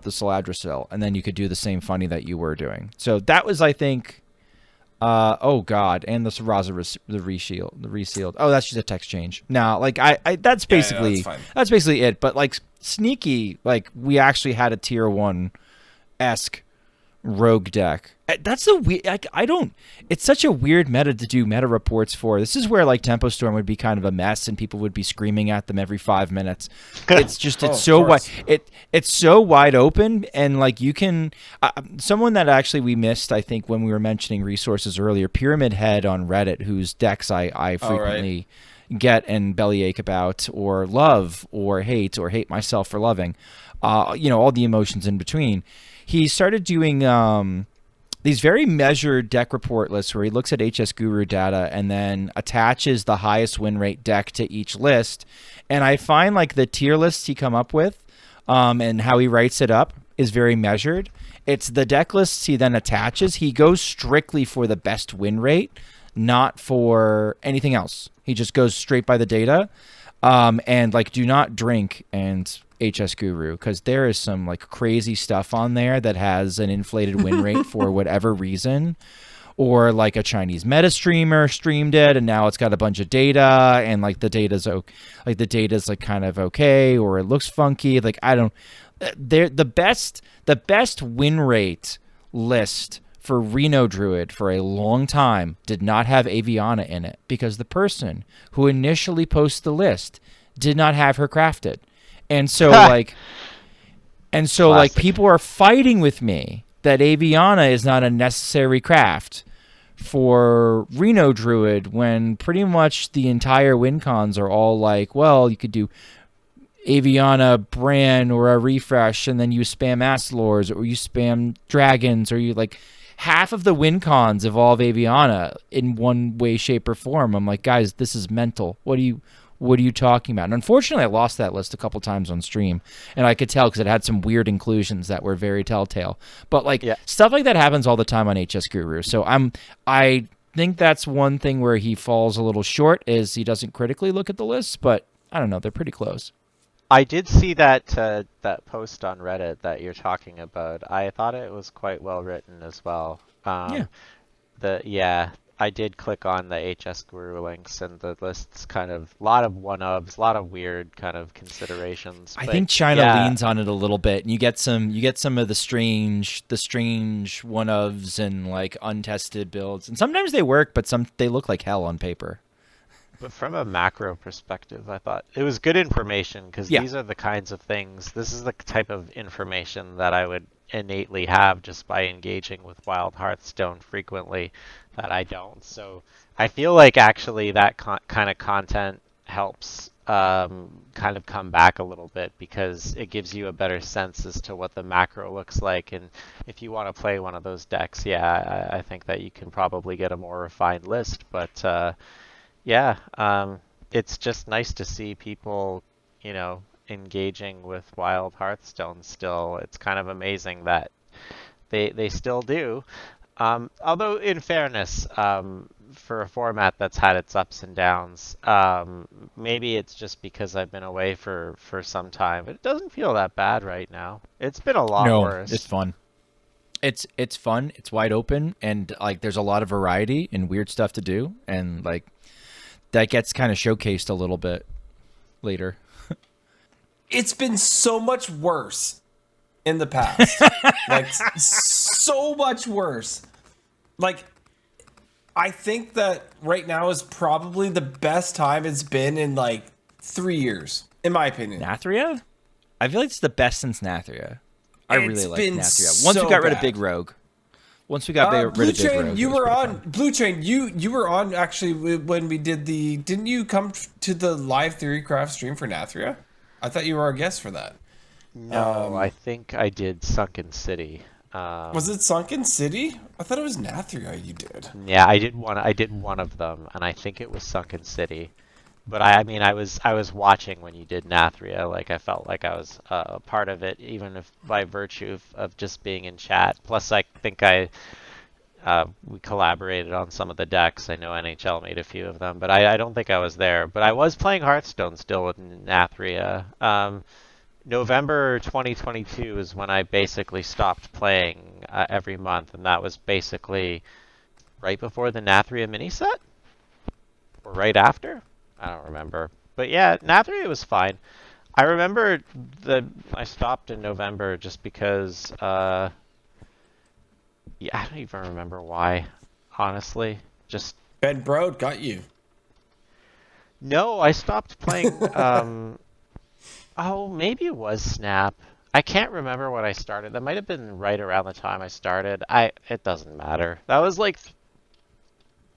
the Saladrasil, and then you could do the same funny that you were doing. So that was, I think, oh god, and the Saraza the resealed. Oh, that's just a text change. Now, like I that's basically that's basically it. But like sneaky, like we actually had a tier 1-esque rogue deck. That's a weird. Like, I don't. It's such a weird meta to do meta reports for. This is where like Tempo Storm would be kind of a mess, and people would be screaming at them every 5 minutes. It's just it's so wide. It's so wide open, and like you can. Someone that actually we missed, I think, when we were mentioning resources earlier, Pyramid Head on Reddit, whose decks I frequently get and bellyache about, or love, or hate myself for loving. All the emotions in between. He started doing these very measured deck report lists where he looks at HS Guru data and then attaches the highest win rate deck to each list. And I find like the tier lists he come up with and how he writes it up is very measured. It's the deck lists he then attaches. He goes strictly for the best win rate, not for anything else. He just goes straight by the data. And like, do not drink and HS Guru, because there is some like crazy stuff on there that has an inflated win rate for whatever reason, or like a Chinese meta streamer streamed it and now it's got a bunch of data and like the data's like kind of okay, or it looks funky. Like I don't, the best win rate list for Reno Druid for a long time did not have Aviana in it because the person who initially posted the list did not have her crafted. And so like people are fighting with me that Aviana is not a necessary craft for Reno Druid when pretty much the entire win cons are all like, well, you could do Aviana, Bran, or a refresh, and then you spam Astlors, or you spam Dragons, or you like half of the win cons involve Aviana in one way, shape, or form. I'm like, guys, this is mental. What are you talking about? And unfortunately, I lost that list a couple times on stream, and I could tell because it had some weird inclusions that were very telltale. But like stuff like that happens all the time on HS Guru. So I think that's one thing where he falls a little short is he doesn't critically look at the lists, but I don't know, they're pretty close. I did see that that post on Reddit that you're talking about. I thought it was quite well written as well. I did click on the HS Guru links, and the list's kind of a lot of one-ups, a lot of weird kind of considerations. I think China leans on it a little bit, and you get some of the strange one-ofs and like untested builds, and sometimes they work, but they look like hell on paper. But from a macro perspective, I thought it was good information because these are the kinds of things. This is the type of information that I would innately have just by engaging with Wild Hearthstone frequently that I don't. So I feel like actually that kind of content helps kind of come back a little bit because it gives you a better sense as to what the macro looks like. And if you want to play one of those decks, yeah, I think that you can probably get a more refined list. But yeah, it's just nice to see people, engaging with Wild Hearthstone still. It's kind of amazing that they still do. Although, in fairness, for a format that's had its ups and downs, maybe it's just because I've been away for some time. But it doesn't feel that bad right now. It's been a lot worse. It's fun. It's fun. It's wide open, and like there's a lot of variety and weird stuff to do, and like that gets kind of showcased a little bit later. It's been so much worse in the past. Like, so much worse. Like, I think that right now is probably the best time it's been in, like, 3 years, in my opinion. Nathria? I feel like it's the best since Nathria. I really like Nathria. Once we got rid of Big Rogue. Once we got rid of Big Rogue. You were on Blutrane. You were on actually when we did the. Didn't you come to the live Theorycraft stream for Nathria? I thought you were our guest for that. No, I think I did Sunken City. Was it Sunken City? I thought it was Nathria you did. Yeah, I did one of them, and I think it was Sunken City. But I mean, I was watching when you did Nathria. Like, I felt like I was a part of it, even if by virtue of just being in chat. Plus, I think we collaborated on some of the decks. I know NHL made a few of them, but I don't think I was there. But I was playing Hearthstone still with Nathria. November 2022 is when I basically stopped playing every month, and that was basically right before the Nathria mini set? Or right after? I don't remember. But yeah, Nathria was fine. I remember I stopped in November just because, yeah, I don't even remember why, honestly. Just Ben Brode got you. No, I stopped playing, oh, maybe it was Snap. I can't remember when I started. That might have been right around the time I started. It doesn't matter. That was like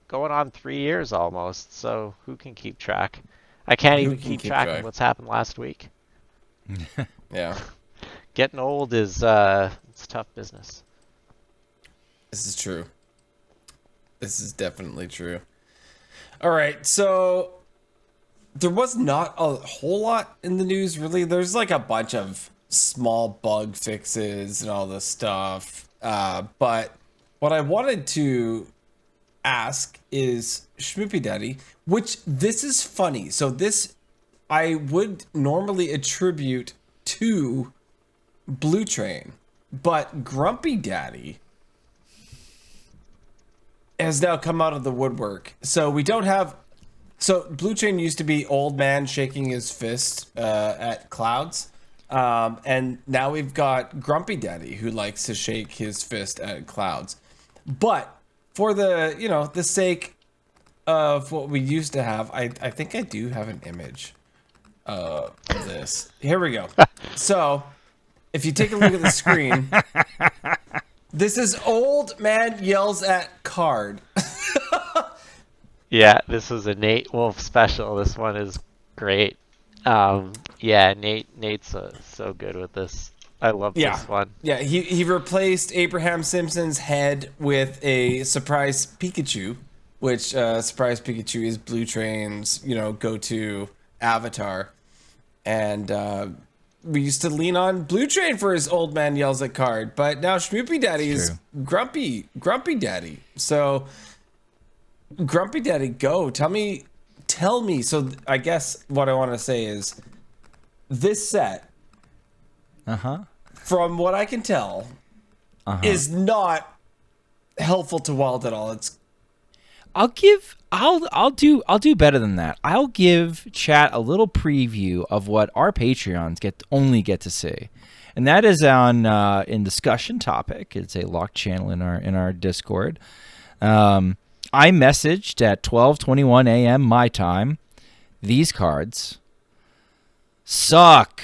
going on 3 years almost, so who can keep track? I can't even keep track of what's happened last week. Yeah. Getting old is it's tough business. This is true. This is definitely true. All right, so there was not a whole lot in the news, really. There's like a bunch of small bug fixes and all this stuff. But what I wanted to ask is Schmoopydady, which this is funny. So this I would normally attribute to Blutrane, but Grumpy Daddy has now come out of the woodwork. So we don't have. So Blutrane used to be old man shaking his fist at clouds, and now we've got Grumpy Daddy who likes to shake his fist at clouds. But for the the sake of what we used to have, I think I do have an image of this. Here we go. So if you take a look at the screen, this is old man yells at card. Yeah, this was a Nate Wolf special. This one is great. Yeah, Nate's so good with this. I love this one. Yeah, he replaced Abraham Simpson's head with a surprise Pikachu, which surprise Pikachu is Blutrane's go-to avatar, and we used to lean on Blutrane for his old man yells at card, but now Schmoopydady is Grumpy Daddy. So Grumpy Daddy, go. Tell me. So I guess what I want to say is this set, from what I can tell, is not helpful to Wild at all. I'll do better than that. I'll give chat a little preview of what our Patreons only get to see. And that is on in discussion topic. It's a locked channel in our Discord. I messaged at 12:21 a.m. my time. These cards suck.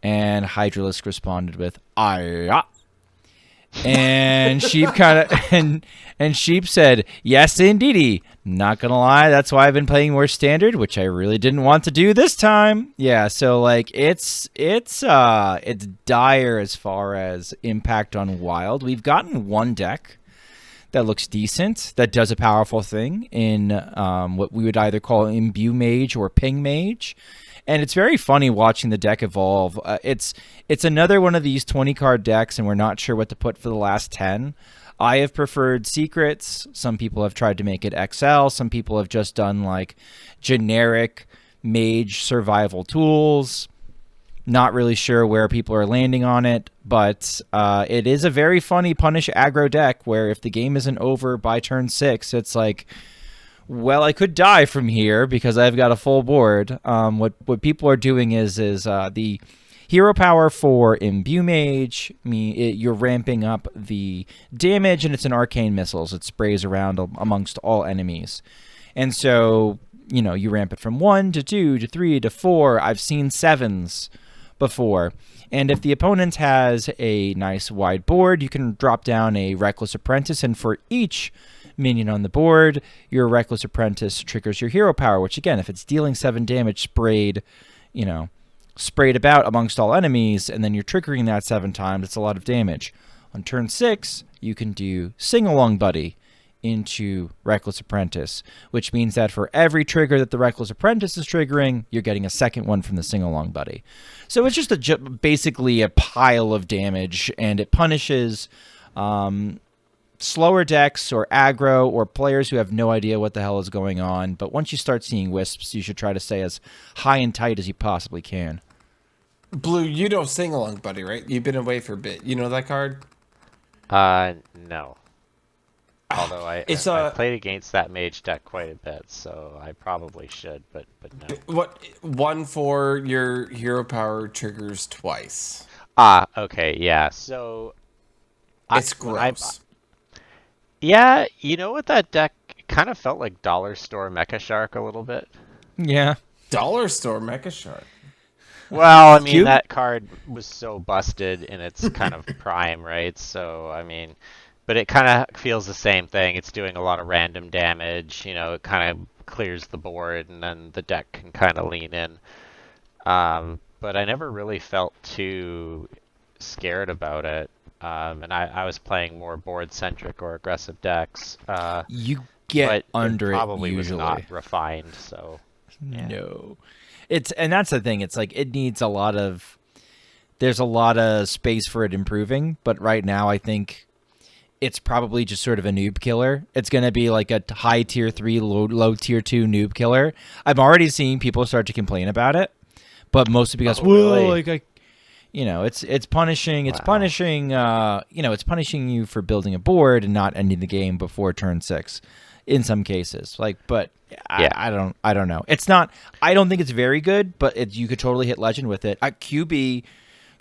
And Hydralisk responded with, "Aye." And Sheep kind of and Sheep said, "Yes, indeedy. Not gonna lie, that's why I've been playing more standard, which I really didn't want to do this time." Yeah, so like it's dire as far as impact on Wild. We've gotten one deck that looks decent, that does a powerful thing in what we would either call Imbue Mage or Ping Mage. And it's very funny watching the deck evolve. It's another one of these 20-card decks, and we're not sure what to put for the last 10. I have preferred Secrets. Some people have tried to make it XL. Some people have just done like generic Mage survival tools. Not really sure where people are landing on it, but it is a very funny punish aggro deck where if the game isn't over by turn 6, it's like, well, I could die from here because I've got a full board. What people are doing is the hero power for Imbue Mage, you're ramping up the damage, and it's an arcane missiles. It sprays around amongst all enemies. And so, you ramp it from 1 to 2 to 3 to 4. I've seen 7s before. And if the opponent has a nice wide board, you can drop down a Reckless Apprentice, and for each minion on the board, your Reckless Apprentice triggers your hero power, which again, if it's dealing 7 damage sprayed about amongst all enemies, and then you're triggering that 7 times, it's a lot of damage. On turn 6, you can do Sing Along Buddy into Reckless Apprentice, which means that for every trigger that the Reckless Apprentice is triggering, you're getting a second one from the Sing Along Buddy. So it's just basically a pile of damage, and it punishes slower decks or aggro or players who have no idea what the hell is going on. But once you start seeing wisps, you should try to stay as high and tight as you possibly can. Blue, you know Sing Along Buddy, right? You've been away for a bit. You know that card? No. Although I played against that mage deck quite a bit, so I probably should, but no. What 1 for your hero power triggers twice? Okay, yeah. So it's gross. Yeah, you know what, that deck kind of felt like Dollar Store Mecha Shark a little bit. Yeah. Dollar Store Mecha Shark. Well, I mean, that card was so busted in its kind of prime, right? So, I mean, but it kind of feels the same thing. It's doing a lot of random damage, it kind of clears the board, and then the deck can kind of lean in. But I never really felt too scared about it. And I was playing more board-centric or aggressive decks. You get under it probably usually. Was not refined, so yeah. No. And that's the thing. It's like it needs there's a lot of space for it improving, but right now I think it's probably just sort of a noob killer. It's going to be like a high tier 3, low tier 2 noob killer. I'm already seeing people start to complain about it, but mostly because it's punishing. It's punishing. It's punishing you for building a board and not ending the game before turn 6, in some cases. I don't know. It's not. I don't think it's very good, but you could totally hit legend with it. QB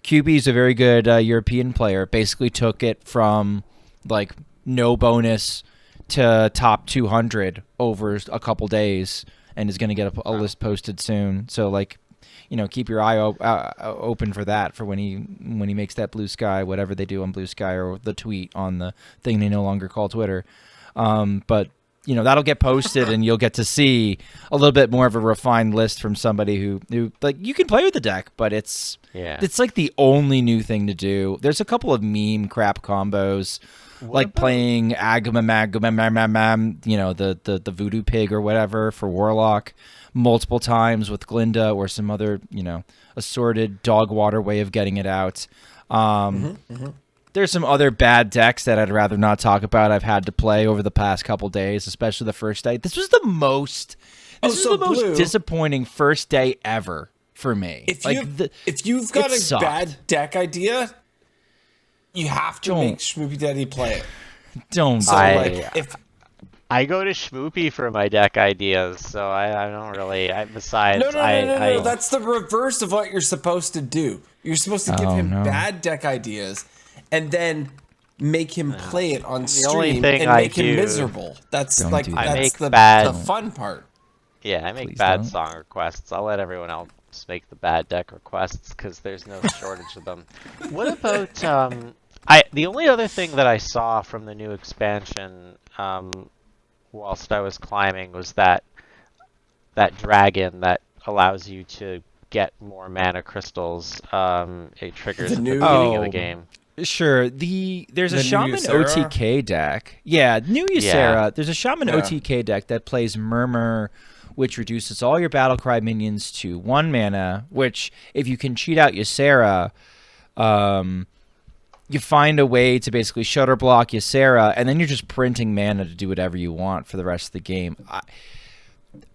is a very good European player. Basically took it from like no bonus to top 200 over a couple days, and is going to get a list posted soon. So keep your eye open for that, for when he makes that Blue Sky, whatever they do on Blue Sky, or the tweet on the thing they no longer call Twitter. But that'll get posted, and you'll get to see a little bit more of a refined list from somebody who like, you can play with the deck, but it's like the only new thing to do. There's a couple of meme crap combos, playing Agamam, the Voodoo Pig or whatever for Warlock multiple times with Glinda or some other, assorted dog water way of getting it out. There's some other bad decks that I'd rather not talk about I've had to play over the past couple days, especially the first day. This was the most disappointing first day ever for me. If you've got a bad deck idea, you have to make Schmoopydady play it. Don't. I go to Schmoopy for my deck ideas, so I don't really. Besides, no. That's the reverse of what you're supposed to do. You're supposed to give him bad deck ideas, and then make him play it on stream and make him miserable. That's the fun part. Yeah, I make bad song requests. I'll let everyone else make the bad deck requests because there's no shortage of them. What about The only other thing that I saw from the new expansion, whilst I was climbing, was that dragon that allows you to get more mana crystals. It triggers The at the new- beginning of the Oh, game. sure. There's a The new Shaman Ysera? OTK deck. Yeah, new Yeah. Ysera. There's a Shaman Yeah. OTK deck that plays Murmur, which reduces all your Battlecry minions to 1 mana, which, if you can cheat out Ysera, you find a way to basically shutter block Ysera, and then you're just printing mana to do whatever you want for the rest of the game.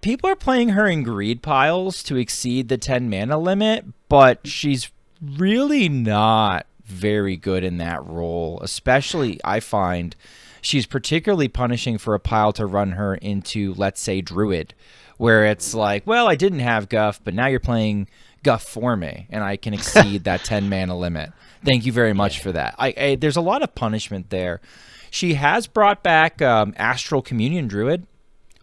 People are playing her in greed piles to exceed the 10 mana limit, but she's really not very good in that role. Especially, I find she's particularly punishing for a pile to run her into, let's say, Druid, where it's like, well, I didn't have Guff, but now you're playing Guff for me, and I can exceed that 10 mana limit. Thank you very much for that. There's a lot of punishment there. She has brought back Astral Communion Druid,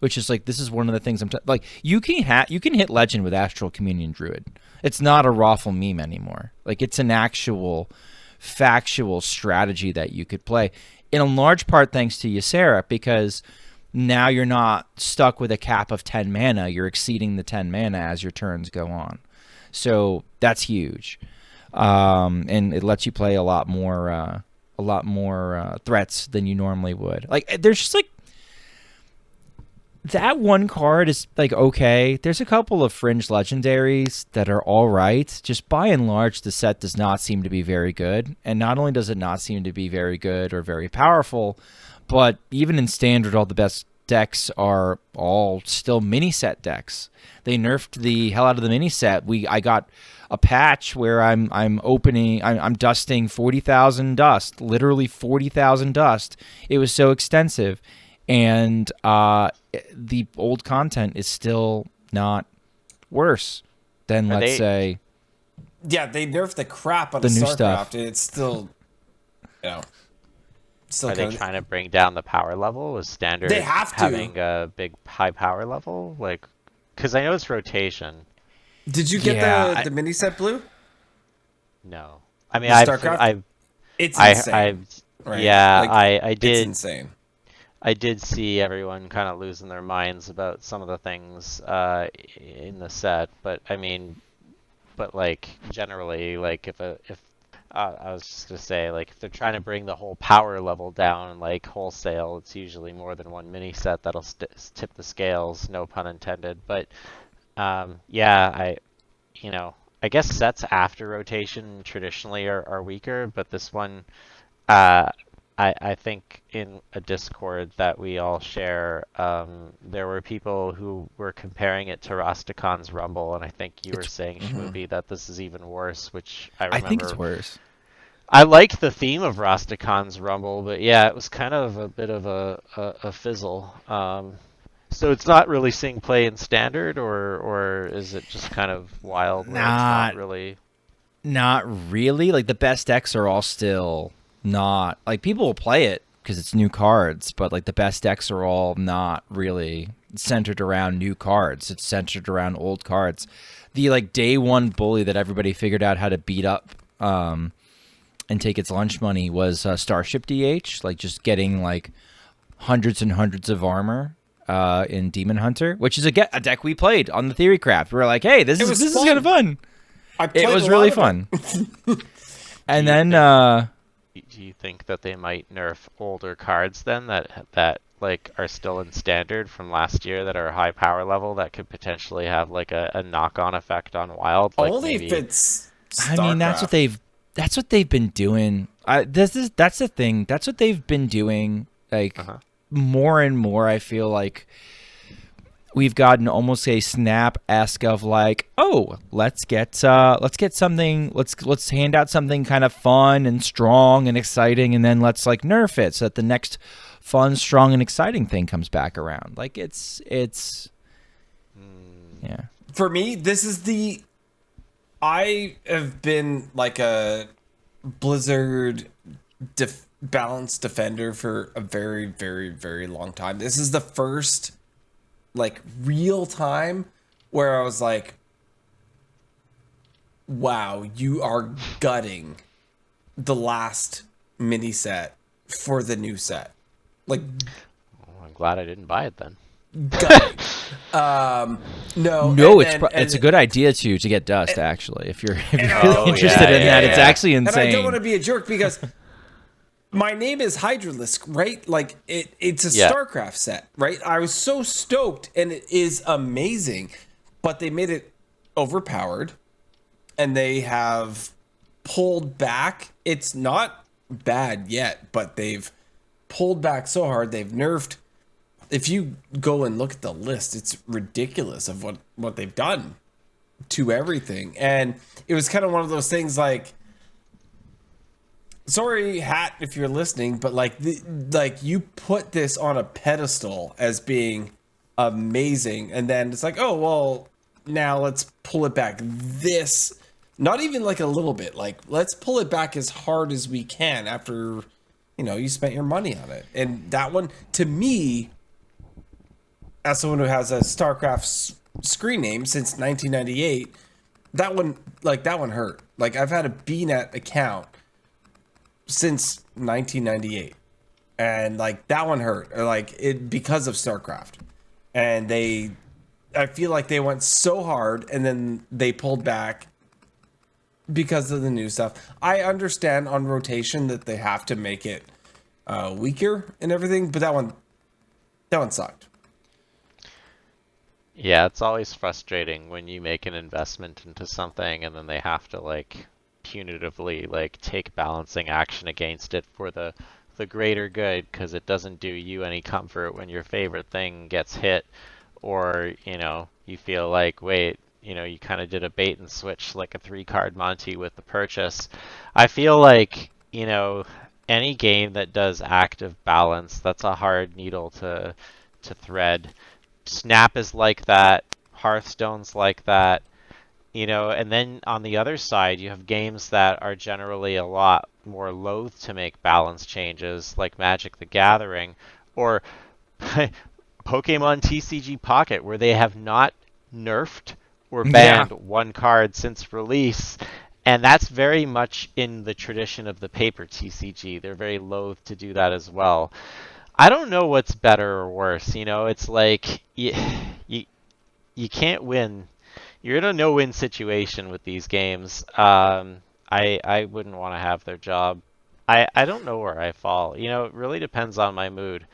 which is like, this is one of the things like, you can hit Legend with Astral Communion Druid. It's not a raffle meme anymore. Like, it's an actual factual strategy that you could play, in a large part thanks to Ysera, because now you're not stuck with a cap of 10 mana. You're exceeding the 10 mana as your turns go on. So that's huge. And it lets you play a lot more threats than you normally would. Like, there's just like, that one card is like, okay. There's a couple of fringe legendaries that are all right. Just by and large, the set does not seem to be very good. And not only does it not seem to be very good or very powerful, but even in standard, all the best decks are all still mini set decks. They nerfed the hell out of the mini set. I got a patch where I'm dusting 40,000 dust, literally 40,000 dust. It was so extensive. And the old content is still not worse than, let's say... Yeah, they nerfed the crap out the of new StarCraft, stuff. and it's still, still Are they trying to bring down the power level? Is standard They have to. having a big high power level? Like, because I know it's rotation. Did you get Yeah, I- the mini set blue? No, I mean The I've StarCraft? It's I insane. I've right? yeah Like, I It's did insane. I did see everyone kind of losing their minds about some of the things in the set, but I mean, but like generally, like if I was just gonna say, like, if they're trying to bring the whole power level down, like wholesale, it's usually more than one mini set that'll tip the scales, no pun intended. But yeah, I guess sets after rotation traditionally are weaker, but this one, I think in a Discord that we all share, there were people who were comparing it to Rastakan's Rumble, and I think you were saying, Shmoopy, that this is even worse, which I remember. I think it's worse. I liked the theme of Rastakan's Rumble, but yeah, it was kind of a bit of a fizzle. So it's not really seeing play in standard, or is it just kind of wild where it's not really? Not really. Like, the best decks are all still not, like, people will play it because it's new cards, but like the best decks are all not really centered around new cards. It's centered around old cards. The like day one bully that everybody figured out how to beat up and take its lunch money was Starship DH, like just getting like hundreds and hundreds of armor in Demon Hunter, which is a deck we played on the Theory Craft. We were like, hey, this is kind of fun. It was really fun. And then do you think that they might nerf older cards then that like are still in standard from last year that are high power level that could potentially have like a knock-on effect on wild? Like Only maybe... if it's I mean, that's what they've been doing. That's the thing. That's what they've been doing. Like more and more, I feel like we've gotten almost a Snap-esque of like, oh, let's get something. Let's hand out something kind of fun and strong and exciting, and then let's like nerf it so that the next fun, strong, and exciting thing comes back around. Like it's yeah. For me, this is I have been like a Blizzard balanced defender for a very, very, very long time. This is the first like real time where I was like, wow, you are gutting the last mini set for the new set. Like, Well, I'm glad I didn't buy it then. No, it's a good idea to get dust, actually. If you're really Oh, interested in that, it's actually and insane. I don't want to be a jerk because my name is Hydralisk, right? Like it's a StarCraft set, right? I was so stoked, and it is amazing, but they made it overpowered, and they have pulled back. It's not bad yet, but they've pulled back so hard. They've nerfed. If you go and look at the list, it's ridiculous of what they've done to everything. And it was kind of one of those things like, sorry, Hat, if you're listening, but like you put this on a pedestal as being amazing, and then it's like, oh well, now let's pull it back this, not even like a little bit, like let's pull it back as hard as we can after, you spent your money on it. And that one, to me, as someone who has a StarCraft screen name since 1998, that one hurt. Like, I've had a BNet account since 1998, and like that one hurt, or like it, because of StarCraft. And I feel like they went so hard and then they pulled back because of the new stuff. I understand on rotation that they have to make it weaker and everything, but that one sucked. Yeah, it's always frustrating when you make an investment into something and then they have to like punitively like take balancing action against it for the greater good, because it doesn't do you any comfort when your favorite thing gets hit, or you feel like, wait, you kind of did a bait and switch, like a 3-card Monty with the purchase. I feel like any game that does active balance, that's a hard needle to thread. Snap is like that, Hearthstone's like that, and then on the other side, you have games that are generally a lot more loath to make balance changes, like Magic the Gathering, or Pokemon TCG Pocket, where they have not nerfed or banned one card since release. And that's very much in the tradition of the paper TCG. They're very loath to do that as well. I don't know what's better or worse. It's like you can't win. You're in a no-win situation with these games. I wouldn't want to have their job. I don't know where I fall. It really depends on my mood,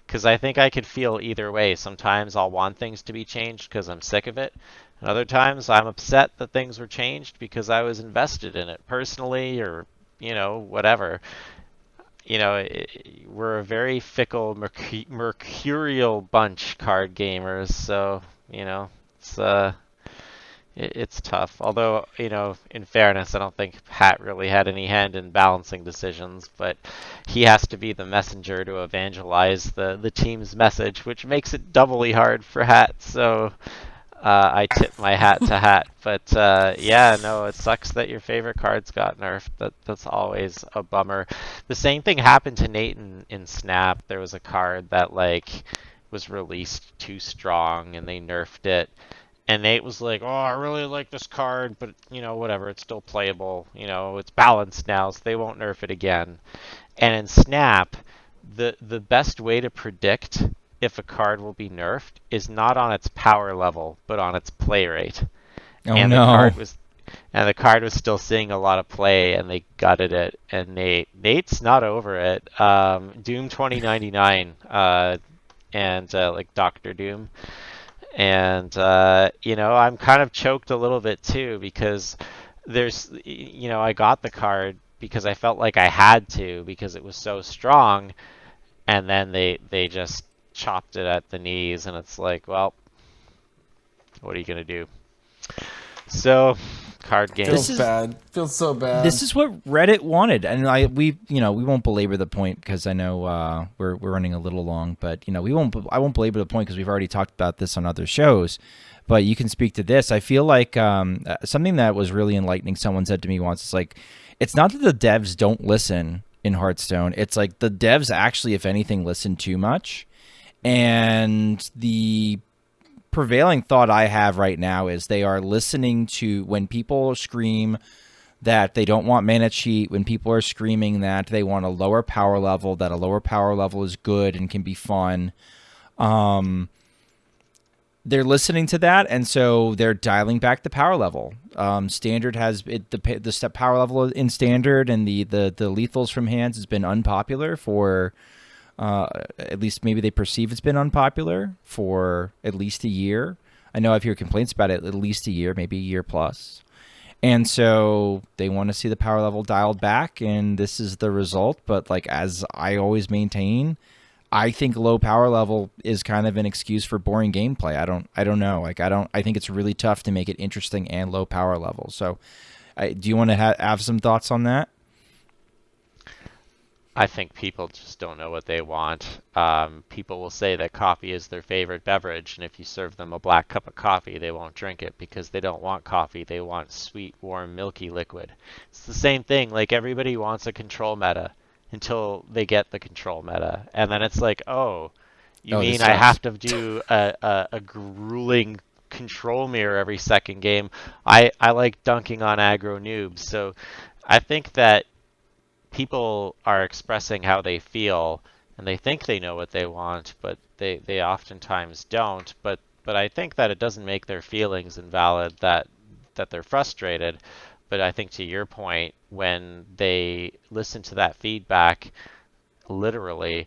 because I think I could feel either way. Sometimes I'll want things to be changed because I'm sick of it, and other times I'm upset that things were changed because I was invested in it personally, or whatever. We're a very fickle, mercurial bunch, card gamers. So it's tough. Although in fairness, I don't think Pat really had any hand in balancing decisions, but he has to be the messenger to evangelize the team's message, which makes it doubly hard for Hat. So I tip my hat to Hat. But it sucks that your favorite cards got nerfed. That's always a bummer. The same thing happened to Nate in Snap. There was a card that was released too strong, and they nerfed it. And Nate was like, "Oh, I really like this card, but whatever, it's still playable. It's balanced now, so they won't nerf it again." And in Snap, the best way to predict if a card will be nerfed is not on its power level, but on its play rate. Oh, and no. The card was still seeing a lot of play, and they gutted it. And Nate's not over it. Doom 2099, and like Doctor Doom. And I'm kind of choked a little bit too, because there's I got the card because I felt like I had to, because it was so strong, and then they just chopped it at the knees, and it's like, well, what are you gonna do? So, card games. Feels so bad. This is what Reddit wanted, and we won't belabor the point, because I know we're running a little long, but I won't belabor the point because we've already talked about this on other shows. But you can speak to this. I feel like something that was really enlightening. Someone said to me once, it's like, it's not that the devs don't listen in Hearthstone. It's like the devs actually, if anything, listen too much. And the prevailing thought I have right now is they are listening to when people scream that they don't want mana cheat, when people are screaming that they want a lower power level, that a lower power level is good and can be fun. They're listening to that, and so they're dialing back the power level. Standard has the step power level in standard, and the lethals from hands has been unpopular for at least maybe they perceive it's been unpopular for at least a year. I know I've heard complaints about it at least a year, maybe a year plus. And so they want to see the power level dialed back, and this is the result. But like, as I always maintain, I think low power level is kind of an excuse for boring gameplay. I don't know. Like, I think it's really tough to make it interesting and low power level. So do you want to have some thoughts on that? I think people just don't know what they want. People will say that coffee is their favorite beverage, and if you serve them a black cup of coffee, they won't drink it because they don't want coffee. They want sweet, warm, milky liquid. It's the same thing. Like, everybody wants a control meta until they get the control meta, and then it's like, oh, you mean I have to do a grueling control mirror every second game? I like dunking on aggro noobs, so I think that people are expressing how they feel, and they think they know what they want, but they oftentimes don't. But I think that it doesn't make their feelings invalid that they're frustrated. But I think, to your point, when they listen to that feedback, literally,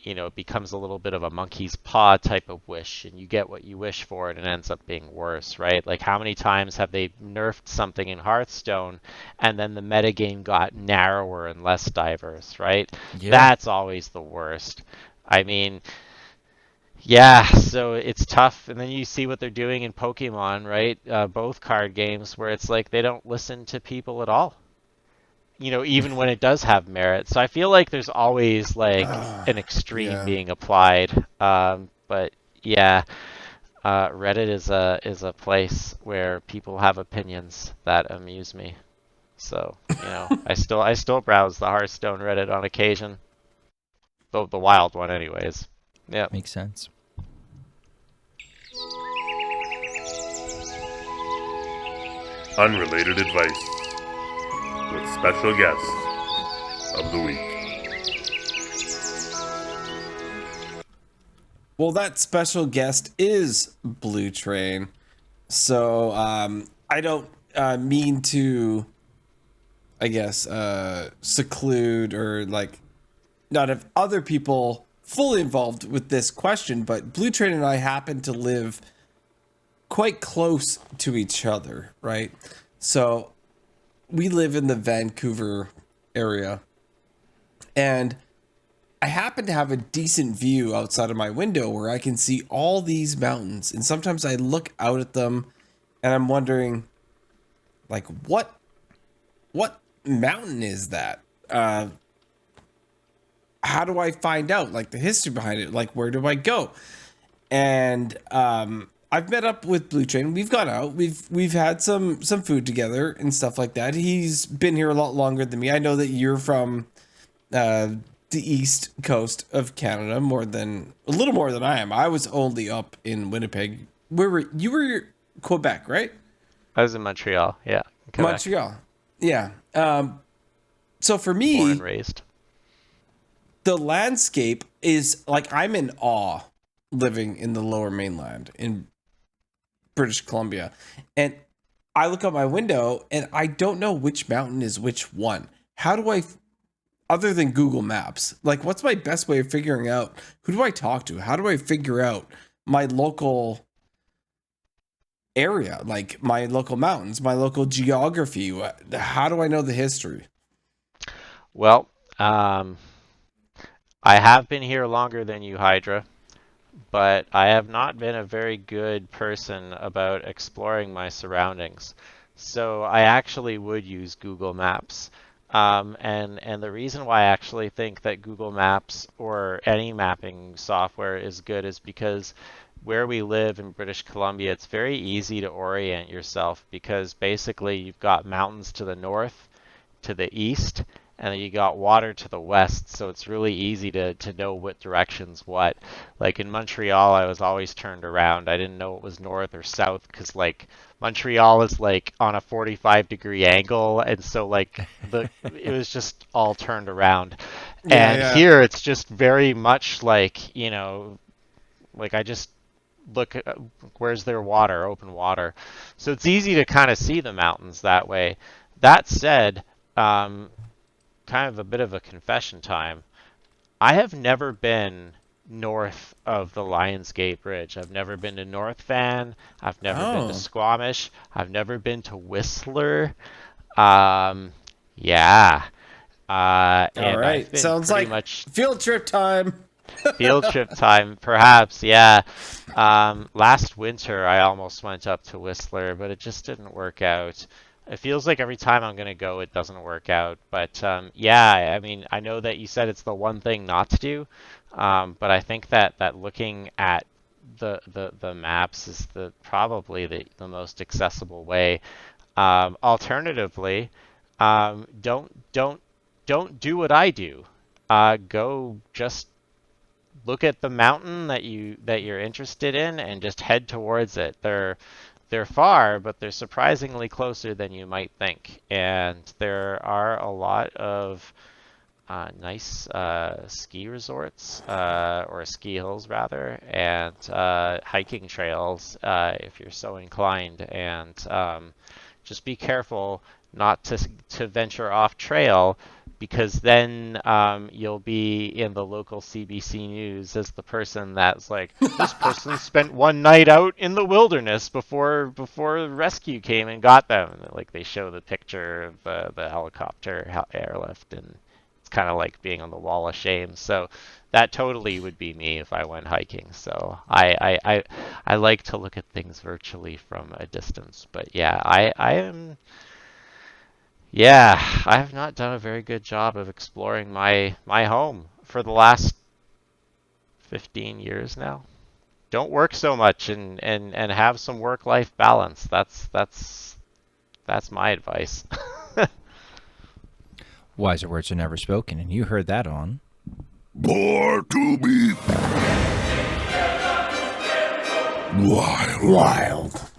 it becomes a little bit of a monkey's paw type of wish, and you get what you wish for, and it ends up being worse, right? Like, how many times have they nerfed something in Hearthstone, and then the metagame got narrower and less diverse, right? Yeah. That's always the worst. I mean, yeah, so it's tough. And then you see what they're doing in Pokemon, right? Both card games, where it's like they don't listen to people at all, even when it does have merit. So I feel like there's always like an extreme being applied. But yeah, Reddit is a place where people have opinions that amuse me. So, I still browse the Hearthstone Reddit on occasion. The wild one anyways. Yeah. Makes sense. Unrelated Advice with special guest of the week. Well, that special guest is Blutrane. So I don't mean to, I guess, seclude or like not have other people fully involved with this question, but Blutrane and I happen to live quite close to each other, right? So we live in the Vancouver area, and I happen to have a decent view outside of my window where I can see all these mountains. And sometimes I look out at them and I'm wondering, like, what mountain is that? How do I find out, like, the history behind it? Like, where do I go? And I've met up with Blutrane. We've gone out. We've had some food together and stuff like that. He's been here a lot longer than me. I know that you're from the east coast of Canada, a little more than I am. I was only up in Winnipeg. You were Quebec, right? I was in Montreal. Yeah. Quebec. Montreal. Yeah. So for me, born and raised, the landscape is like, I'm in awe living in the Lower Mainland in British Columbia, and I look out my window and I don't know which mountain is which one. How do I, other than Google Maps, like, what's my best way of figuring out who do I talk to? How do I figure out my local area, like my local mountains, my local geography? How do I know the history? Well, I have been here longer than you, Hydra, but I have not been a very good person about exploring my surroundings. So I actually would use Google Maps. And the reason why I actually think that Google Maps or any mapping software is good is because where we live in British Columbia, it's very easy to orient yourself, because basically you've got mountains to the north, to the east, and then you got water to the west, so it's really easy to know what direction's what. Like in Montreal, I was always turned around. I didn't know it was north or south because like Montreal is like on a 45-degree angle, and so like it was just all turned around. And Yeah. here it's just very much like, like I just look at where's their water, open water. So it's easy to kind of see the mountains that way. That said, kind of a bit of a confession time. I have never been north of the Lionsgate Bridge. I've never been to North Van. I've never been to Oh. Squamish. I've never been to Whistler. Um, yeah. All And I've right. been Sounds pretty like much field trip time. field trip time, perhaps. Yeah. Last winter, I almost went up to Whistler, but it just didn't work out. It feels like every time I'm gonna go, it doesn't work out. But yeah, I mean, I know that you said it's the one thing not to do, but I think that looking at the maps is probably the most accessible way. Alternatively, don't do what I do. Go just look at the mountain that you're interested in and just head towards it. They're far, but they're surprisingly closer than you might think. And there are a lot of nice ski resorts, or ski hills rather, and hiking trails if you're so inclined. And just be careful not to venture off trail, because then you'll be in the local CBC News as the person that's like, this person spent one night out in the wilderness before rescue came and got them. And, like, they show the picture of the helicopter airlift, and it's kind of like being on the wall of shame. So that totally would be me if I went hiking. So I like to look at things virtually from a distance. But yeah, I am. Yeah, I have not done a very good job of exploring my home for the last 15 years now. Don't work so much and have some work-life balance. That's my advice. Wiser words are never spoken, and you heard that on. Born to be wild.